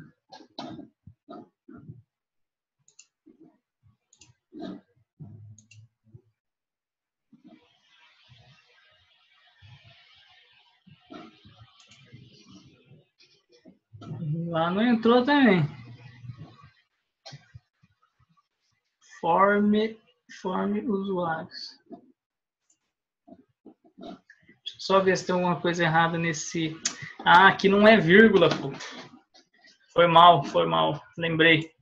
Lá não entrou também. Forme usuários. Deixa eu só ver se tem alguma coisa errada nesse... Ah, aqui não é vírgula, pô. Foi mal. Lembrei.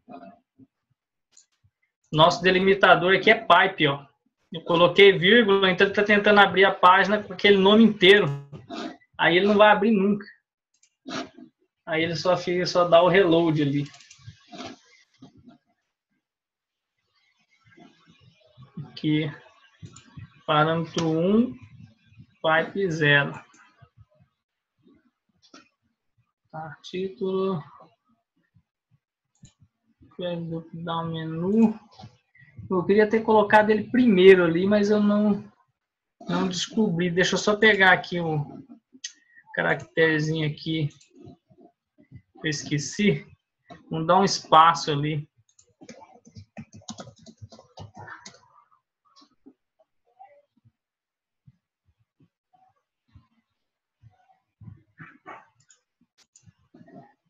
Nosso delimitador aqui é pipe, ó. Eu coloquei vírgula, então ele está tentando abrir a página com aquele nome inteiro. Aí ele não vai abrir nunca. Aí ele só dá o reload ali. Aqui, parâmetro 1, pipe 0. Tá, título. Dar um menu. Eu queria ter colocado ele primeiro ali, mas eu não descobri. Deixa eu só pegar aqui o caracterezinho aqui. Eu esqueci. Vamos dar um espaço ali.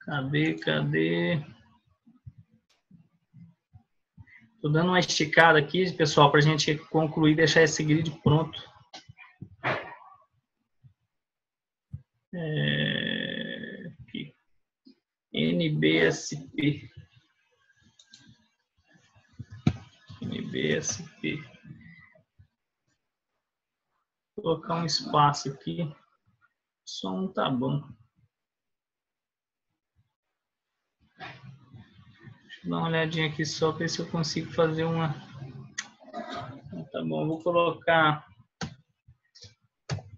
Cadê? Tô dando uma esticada aqui, pessoal, para a gente concluir e deixar esse grid pronto. Aqui. NBSP. Vou colocar um espaço aqui. O som tá bom. Deixa eu dar uma olhadinha aqui só para ver se eu consigo fazer uma... Tá bom, vou colocar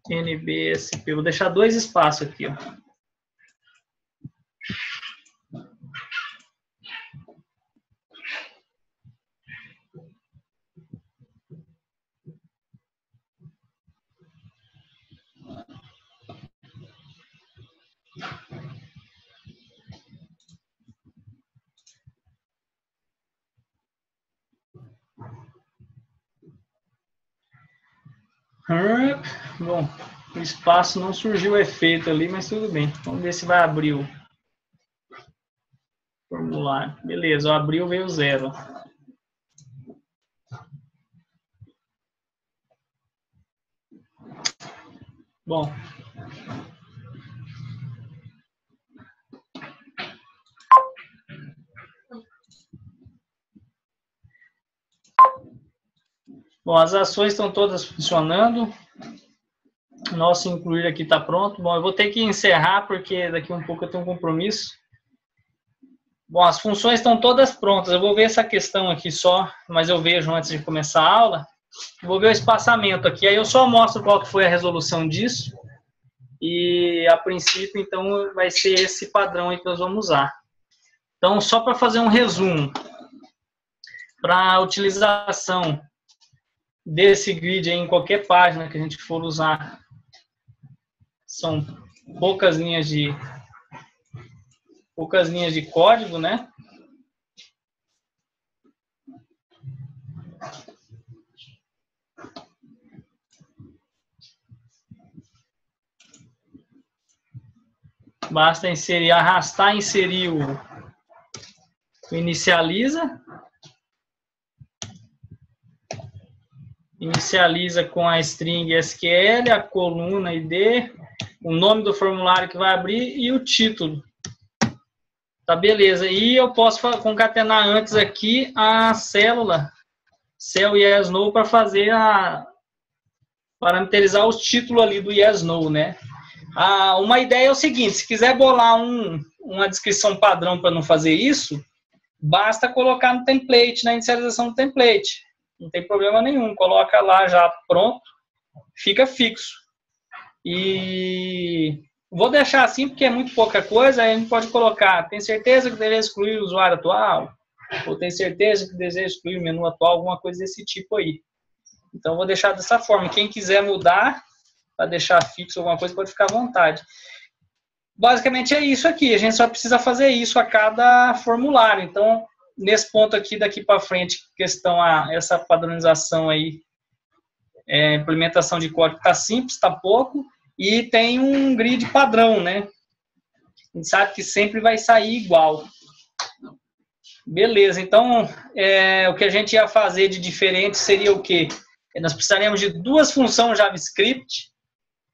NBSP. Vou deixar 2 espaços aqui, ó. Bom, o espaço não surgiu o efeito ali, mas tudo bem. Vamos ver se vai abrir o formulário. Beleza, abriu, veio 0. Bom. Bom, as ações estão todas funcionando. Nosso incluir aqui está pronto. Bom, eu vou ter que encerrar porque daqui um pouco eu tenho um compromisso. Bom, as funções estão todas prontas. Eu vou ver essa questão aqui só, mas eu vejo antes de começar a aula. Vou ver o espaçamento aqui. Aí eu só mostro qual que foi a resolução disso. E, a princípio, então, vai ser esse padrão aí que nós vamos usar. Então, só para fazer um resumo. Para a utilização desse grid aí em qualquer página que a gente for usar, são poucas linhas de código, né? Basta inserir, arrastar, inserir o inicializa. Inicializa com a string SQL, a coluna ID, o nome do formulário que vai abrir e o título. Tá, beleza. E eu posso concatenar antes aqui a célula, cell yes, no, para fazer parameterizar os títulos ali do yes, no, né? Uma ideia é o seguinte, se quiser bolar uma descrição padrão para não fazer isso, basta colocar no template, na inicialização do template. Não tem problema nenhum, coloca lá já pronto, fica fixo. E vou deixar assim porque é muito pouca coisa, aí a gente pode colocar, tem certeza que deveria excluir o usuário atual? Ou tem certeza que deseja excluir o menu atual, alguma coisa desse tipo aí. Então vou deixar dessa forma, quem quiser mudar, para deixar fixo alguma coisa, pode ficar à vontade. Basicamente é isso aqui, a gente só precisa fazer isso a cada formulário, então nesse ponto aqui, daqui para frente, questão essa padronização aí, implementação de código está simples, está pouco, e tem um grid padrão, né? A gente sabe que sempre vai sair igual. Beleza, então, o que a gente ia fazer de diferente seria o quê? Nós precisaríamos de 2 funções JavaScript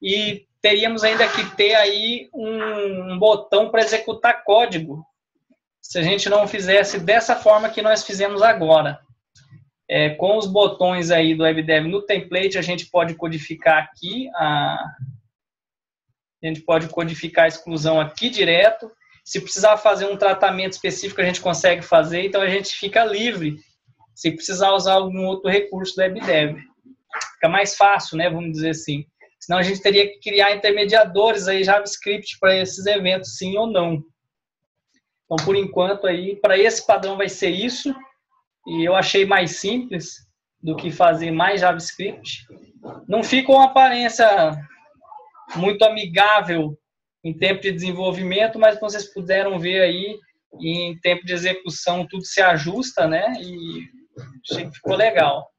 e teríamos ainda que ter aí um botão para executar código, se a gente não fizesse dessa forma que nós fizemos agora. Com os botões aí do WebDev no template, a gente pode codificar aqui, a gente pode codificar a exclusão aqui direto. Se precisar fazer um tratamento específico, a gente consegue fazer, então a gente fica livre, se precisar usar algum outro recurso do WebDev. Fica mais fácil, né, vamos dizer assim. Senão a gente teria que criar intermediadores aí JavaScript para esses eventos, sim ou não. Então, por enquanto, aí, para esse padrão vai ser isso. E eu achei mais simples do que fazer mais JavaScript. Não fica uma aparência muito amigável em tempo de desenvolvimento, mas vocês puderam ver aí, em tempo de execução, tudo se ajusta, né? E achei que ficou legal.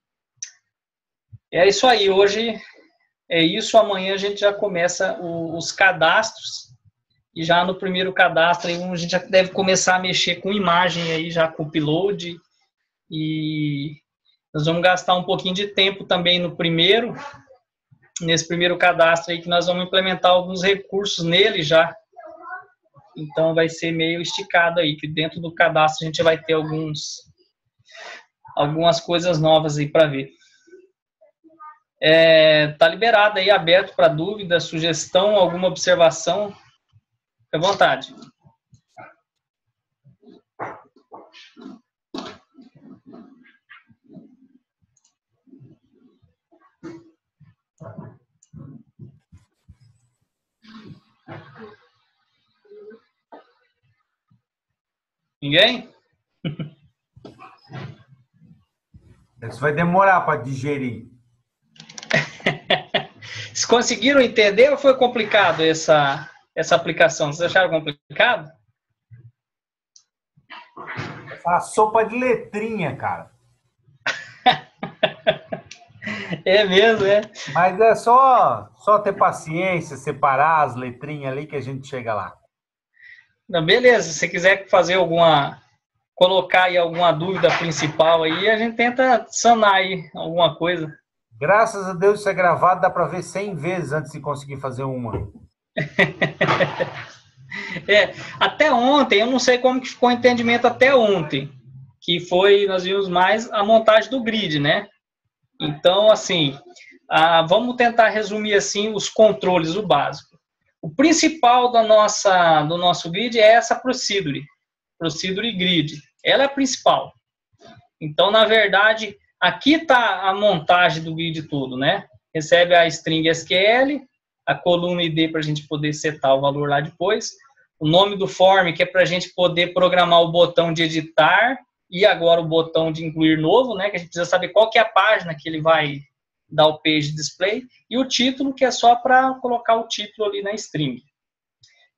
É isso aí. Hoje é isso. Amanhã a gente já começa os cadastros. E já no primeiro cadastro, aí, a gente já deve começar a mexer com imagem aí, já com upload. E nós vamos gastar um pouquinho de tempo também nesse primeiro cadastro aí, que nós vamos implementar alguns recursos nele já. Então vai ser meio esticado aí, que dentro do cadastro a gente vai ter algumas coisas novas aí para ver. Tá liberado aí, aberto para dúvida, sugestão, alguma observação. Fique à vontade. Ninguém? Isso vai demorar para digerir. Vocês conseguiram entender ou foi complicado essa aplicação? Vocês acharam complicado? A sopa de letrinha, cara. É mesmo, é. Mas é só ter paciência, separar as letrinhas ali que a gente chega lá. Não, beleza, se você quiser fazer colocar aí alguma dúvida principal aí, a gente tenta sanar aí alguma coisa. Graças a Deus isso é gravado, dá para ver 100 vezes antes de conseguir fazer uma. Até ontem, eu não sei como que ficou o entendimento até ontem, que foi, nós vimos mais a montagem do grid, né? Então, assim, vamos tentar resumir assim os controles, o básico. O principal do nosso grid é essa procedure grid. Ela é a principal. Então, na verdade, aqui está a montagem do grid todo, né? Recebe a string SQL, a coluna ID para a gente poder setar o valor lá depois, o nome do form, que é para a gente poder programar o botão de editar e agora o botão de incluir novo, né? Que a gente precisa saber qual que é a página que ele vai dar o page display, e o título, que é só para colocar o título ali na string.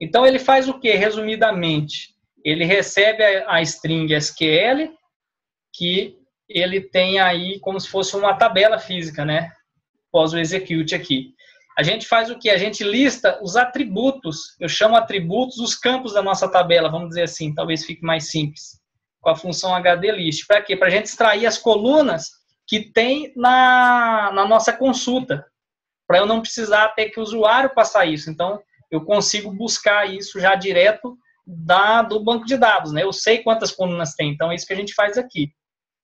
Então, ele faz o quê? Resumidamente, ele recebe a string SQL, que ele tem aí como se fosse uma tabela física, né? Após o execute aqui. A gente faz o quê? A gente lista os atributos, eu chamo atributos os campos da nossa tabela, vamos dizer assim, talvez fique mais simples, com a função HDList. Para quê? Para a gente extrair as colunas que tem na nossa consulta, para eu não precisar ter que o usuário passar isso. Então, eu consigo buscar isso já direto do banco de dados, né? Eu sei quantas colunas tem, então é isso que a gente faz aqui.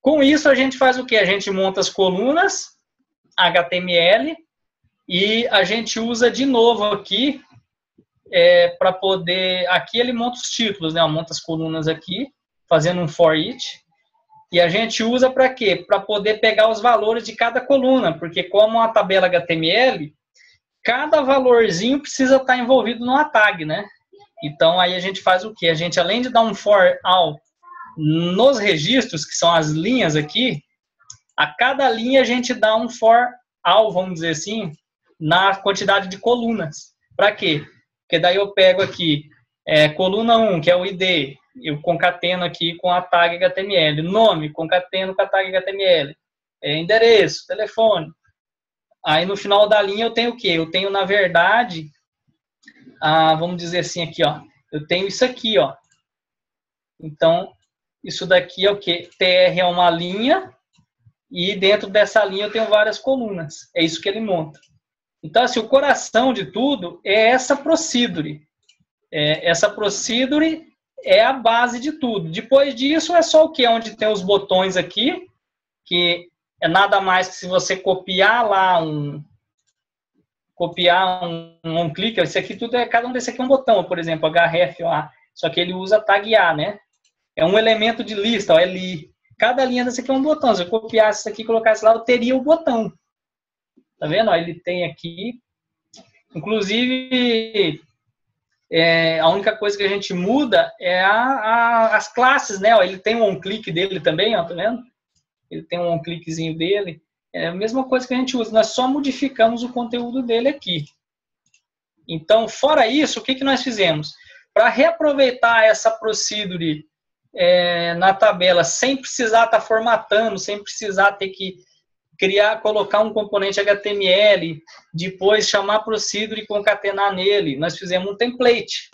Com isso, a gente faz o quê? A gente monta as colunas HTML e a gente usa de novo aqui para poder... Aqui ele monta os títulos, né? Monta as colunas aqui, fazendo um for each. E a gente usa para quê? Para poder pegar os valores de cada coluna, porque como uma tabela HTML, cada valorzinho precisa estar envolvido numa tag, né? Então, aí a gente faz o quê? A gente, além de dar um for all nos registros, que são as linhas aqui, a cada linha a gente dá um for all, vamos dizer assim, na quantidade de colunas. Para quê? Porque daí eu pego aqui coluna 1, que é o ID, eu concateno aqui com a tag HTML. Nome, concateno com a tag HTML. Endereço, telefone. Aí no final da linha eu tenho o quê? Eu tenho, na verdade, vamos dizer assim aqui, ó. Eu tenho isso aqui, ó. Então, isso daqui é o quê? TR é uma linha e dentro dessa linha eu tenho várias colunas. É isso que ele monta. Então, assim, o coração de tudo é essa procedure. Essa procedure é a base de tudo. Depois disso é só o que? Onde tem os botões aqui, que é nada mais que se você copiar lá um clique, esse aqui tudo cada um desse aqui é um botão, por exemplo, href lá, só que ele usa tag A, né? É um elemento de lista, ó, li. Cada linha dessa aqui é um botão. Se eu copiasse isso aqui e colocasse lá, eu teria o botão. Tá vendo? Ó, ele tem aqui. Inclusive, a única coisa que a gente muda é as classes, né? Ó, ele tem um on-click dele também, ó, tá vendo? Ele tem um on-clickzinho dele. É a mesma coisa que a gente usa. Nós só modificamos o conteúdo dele aqui. Então, fora isso, o que nós fizemos? Para reaproveitar essa procedure na tabela, sem precisar estar formatando, sem precisar ter que colocar um componente HTML, depois chamar procedure e concatenar nele, nós fizemos um template.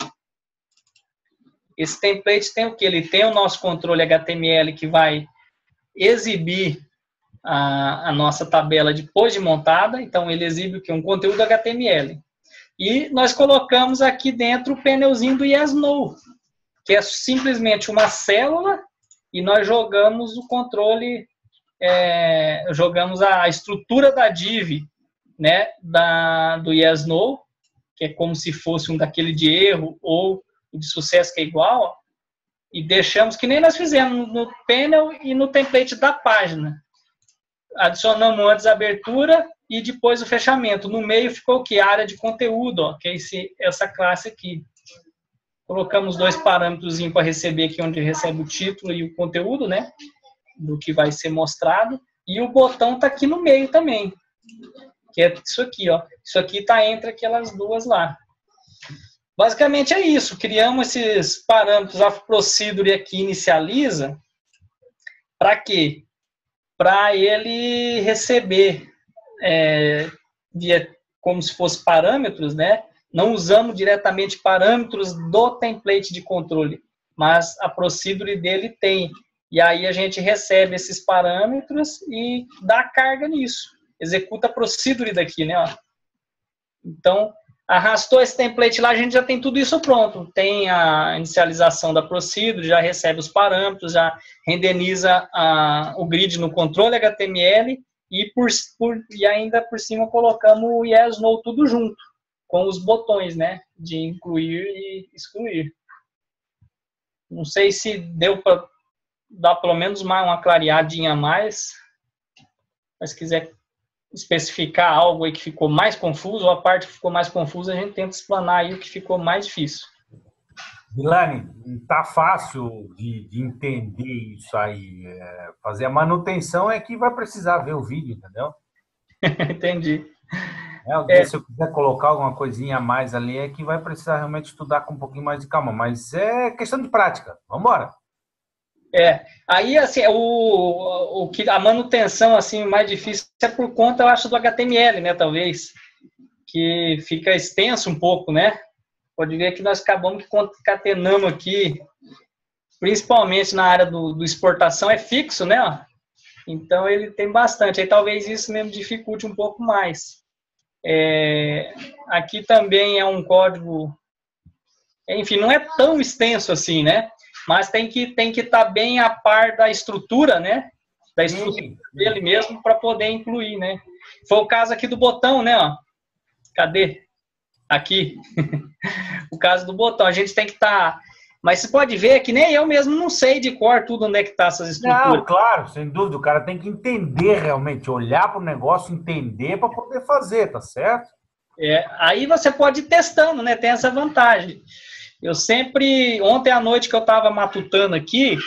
Esse template tem o quê? Ele tem o nosso controle HTML que vai exibir a nossa tabela depois de montada, então ele exibe o quê? Um conteúdo HTML. E nós colocamos aqui dentro o painelzinho do YesNo, que é simplesmente uma célula, e nós jogamos o controle, jogamos a estrutura da div, né, do YesNo, que é como se fosse um daquele de erro ou de sucesso que é igual, ó, e deixamos, que nem nós fizemos no panel e no template da página. Adicionamos antes a abertura e depois o fechamento. No meio ficou o que? A área de conteúdo, ó, que é essa classe aqui. Colocamos 2 parâmetros para receber aqui, onde recebe o título e o conteúdo, né? Do que vai ser mostrado. E o botão está aqui no meio também. Que é isso aqui, ó. Isso aqui está entre aquelas duas lá. Basicamente é isso. Criamos esses parâmetros, a procedure aqui inicializa. Para quê? Para ele receber como se fosse parâmetros, né? Não usamos diretamente parâmetros do template de controle, mas a procedure dele tem. E aí a gente recebe esses parâmetros e dá carga nisso. Executa a procedure daqui, né? Ó. Então, arrastou esse template lá, a gente já tem tudo isso pronto. Tem a inicialização da procedure, já recebe os parâmetros, já renderiza o grid no controle HTML e ainda por cima colocamos o YesNo tudo junto, com os botões, né? De incluir e excluir. Não sei se deu para dar pelo menos uma clareadinha a mais. Mas se quiser especificar algo aí que ficou mais confuso, ou a parte que ficou mais confusa, a gente tenta explanar aí o que ficou mais difícil. Vilani, não tá fácil de entender isso aí. Fazer a manutenção é que vai precisar ver o vídeo, entendeu? Entendi. Se eu quiser colocar alguma coisinha a mais ali, é que vai precisar realmente estudar com um pouquinho mais de calma. Mas é questão de prática. Vamos embora. Aí assim, a manutenção assim mais difícil é por conta, eu acho, do HTML, né, talvez, que fica extenso um pouco, né? Pode ver que nós acabamos que concatenamos aqui, principalmente na área do exportação, é fixo, né? Ó. Então ele tem bastante, aí talvez isso mesmo dificulte um pouco mais. Aqui também é um código, enfim, não é tão extenso assim, né? Mas tem que estar bem a par da estrutura, né? Da estrutura dele mesmo para poder incluir, né? Foi o caso aqui do botão, né? Ó. Cadê? Aqui. O caso do botão. A gente tem que estar... Mas você pode ver que nem eu mesmo não sei de cor tudo onde é que está essas estruturas. Não, claro, sem dúvida. O cara tem que entender realmente, olhar para o negócio, entender para poder fazer, tá certo? Aí você pode ir testando, né? Tem essa vantagem. Eu sempre, ontem à noite que eu estava matutando aqui,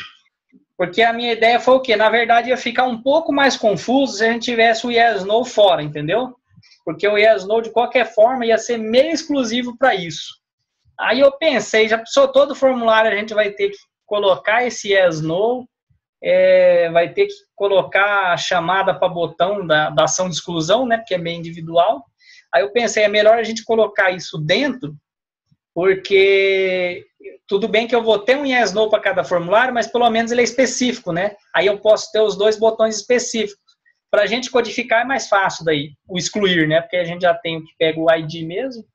porque a minha ideia foi o quê? Na verdade, ia ficar um pouco mais confuso se a gente tivesse o YesNo fora, entendeu? Porque o YesNo, de qualquer forma, ia ser meio exclusivo para isso. Aí eu pensei, já pensou, todo formulário a gente vai ter que colocar esse YesNo, vai ter que colocar a chamada para botão da ação de exclusão, né? Porque é meio individual. Aí eu pensei, é melhor a gente colocar isso dentro, porque tudo bem que eu vou ter um YesNo para cada formulário, mas pelo menos ele é específico, né? Aí eu posso ter os dois botões específicos. Para a gente codificar é mais fácil daí, o excluir, né? Porque a gente já tem o que pega o ID mesmo.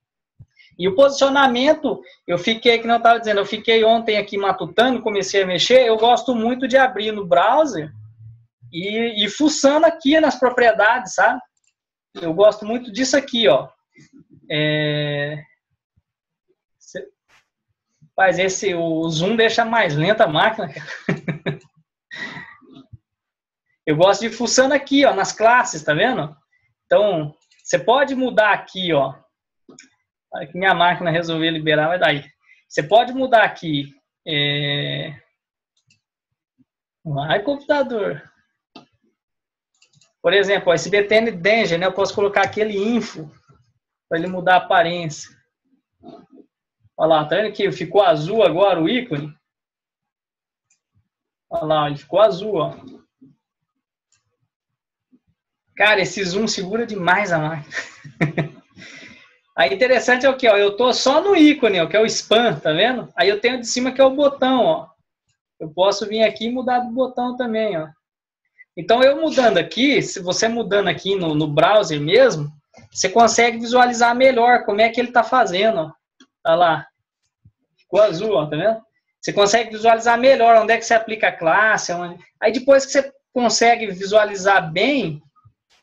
E o posicionamento, eu fiquei, como eu estava dizendo, eu fiquei ontem aqui matutando, comecei a mexer, eu gosto muito de abrir no browser e fuçando aqui nas propriedades, sabe? Eu gosto muito disso aqui, ó. Mas o zoom deixa mais lenta a máquina. Eu gosto de fuçando aqui, ó, nas classes, tá vendo? Então, você pode mudar aqui, ó. Que minha máquina resolveu liberar, vai daí. Você pode mudar aqui. Vai, computador. Por exemplo, ó, esse BTN Danger, né? Eu posso colocar aquele info para ele mudar a aparência. Olha lá, tá vendo que ficou azul agora o ícone? Olha lá, ele ficou azul, ó. Cara, esse zoom segura demais a máquina. Aí interessante é o que, ó, eu tô só no ícone, ó, que é o spam, tá vendo? Aí eu tenho de cima que é o botão, ó. Eu posso vir aqui e mudar do botão também, ó. Então eu mudando aqui, se você mudando aqui no browser mesmo, você consegue visualizar melhor como é que ele tá fazendo, ó. Olha lá. Ficou azul, ó, tá vendo? Você consegue visualizar melhor onde é que você aplica a classe. Onde... Aí depois que você consegue visualizar bem,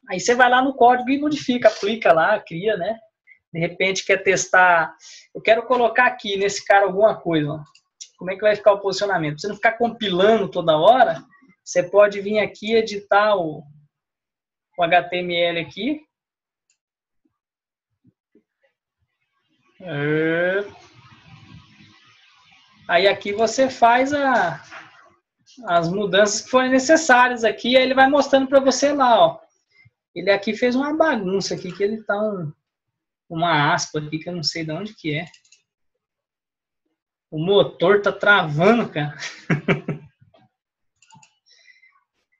aí você vai lá no código e modifica, aplica lá, cria, né? De repente quer testar, eu quero colocar aqui nesse cara alguma coisa, ó. Como é que vai ficar o posicionamento? Pra você não ficar compilando toda hora, você pode vir aqui e editar o HTML aqui. Aí aqui você faz as mudanças que forem necessárias aqui, aí ele vai mostrando para você lá, ó. Ele aqui fez uma bagunça aqui, que ele tá uma aspa aqui que eu não sei de onde que é. O motor tá travando, cara.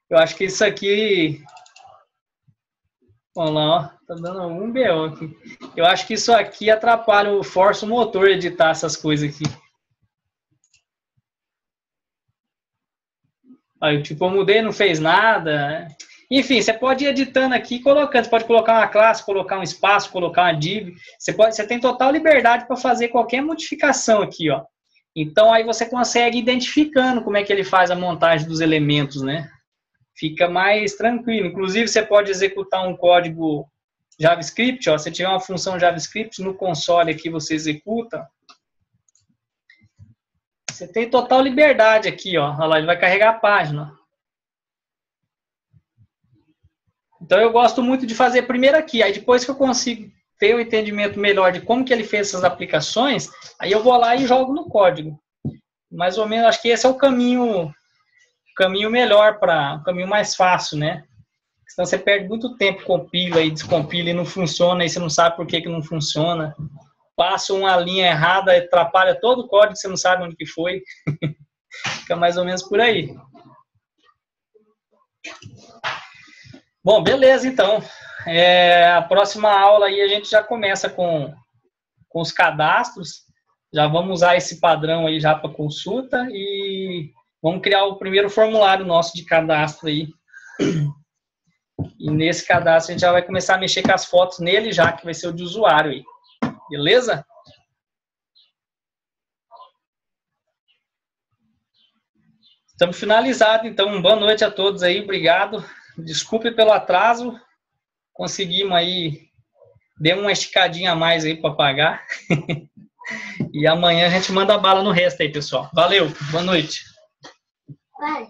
Eu acho que isso aqui Vamos lá, ó. Tá dando um BO aqui. Eu acho que isso aqui atrapalha, força o motor editar essas coisas aqui. Aí, tipo, eu mudei, não fez nada. Enfim, você pode ir editando aqui e colocando. Você pode colocar uma classe, colocar um espaço, colocar uma div. Você tem total liberdade para fazer qualquer modificação aqui, ó. Então, aí você consegue ir identificando como é que ele faz a montagem dos elementos, né? Fica mais tranquilo. Inclusive, você pode executar um código JavaScript, ó. Se tiver uma função JavaScript, no console aqui você executa. Você tem total liberdade aqui, ó. Olha lá, ele vai carregar a página. Então, eu gosto muito de fazer primeiro aqui. Aí, depois que eu consigo ter um entendimento melhor de como que ele fez essas aplicações, aí eu vou lá e jogo no código. Mais ou menos, acho que esse é o caminho melhor, o caminho mais fácil, né? Senão você perde muito tempo, compila e descompila e não funciona, e você não sabe por que não funciona. Passa uma linha errada, atrapalha todo o código, você não sabe onde que foi. Fica mais ou menos por aí. Bom, beleza, então. A próxima aula aí a gente já começa com os cadastros. Já vamos usar esse padrão aí já para consulta e vamos criar o primeiro formulário nosso de cadastro aí. E nesse cadastro a gente já vai começar a mexer com as fotos nele já, que vai ser o de usuário aí. Beleza? Estamos finalizados, então. Boa noite a todos aí, obrigado. Desculpe pelo atraso. Conseguimos aí, deu uma esticadinha a mais aí para pagar. E amanhã a gente manda bala no resto aí, pessoal. Valeu, boa noite. Vai.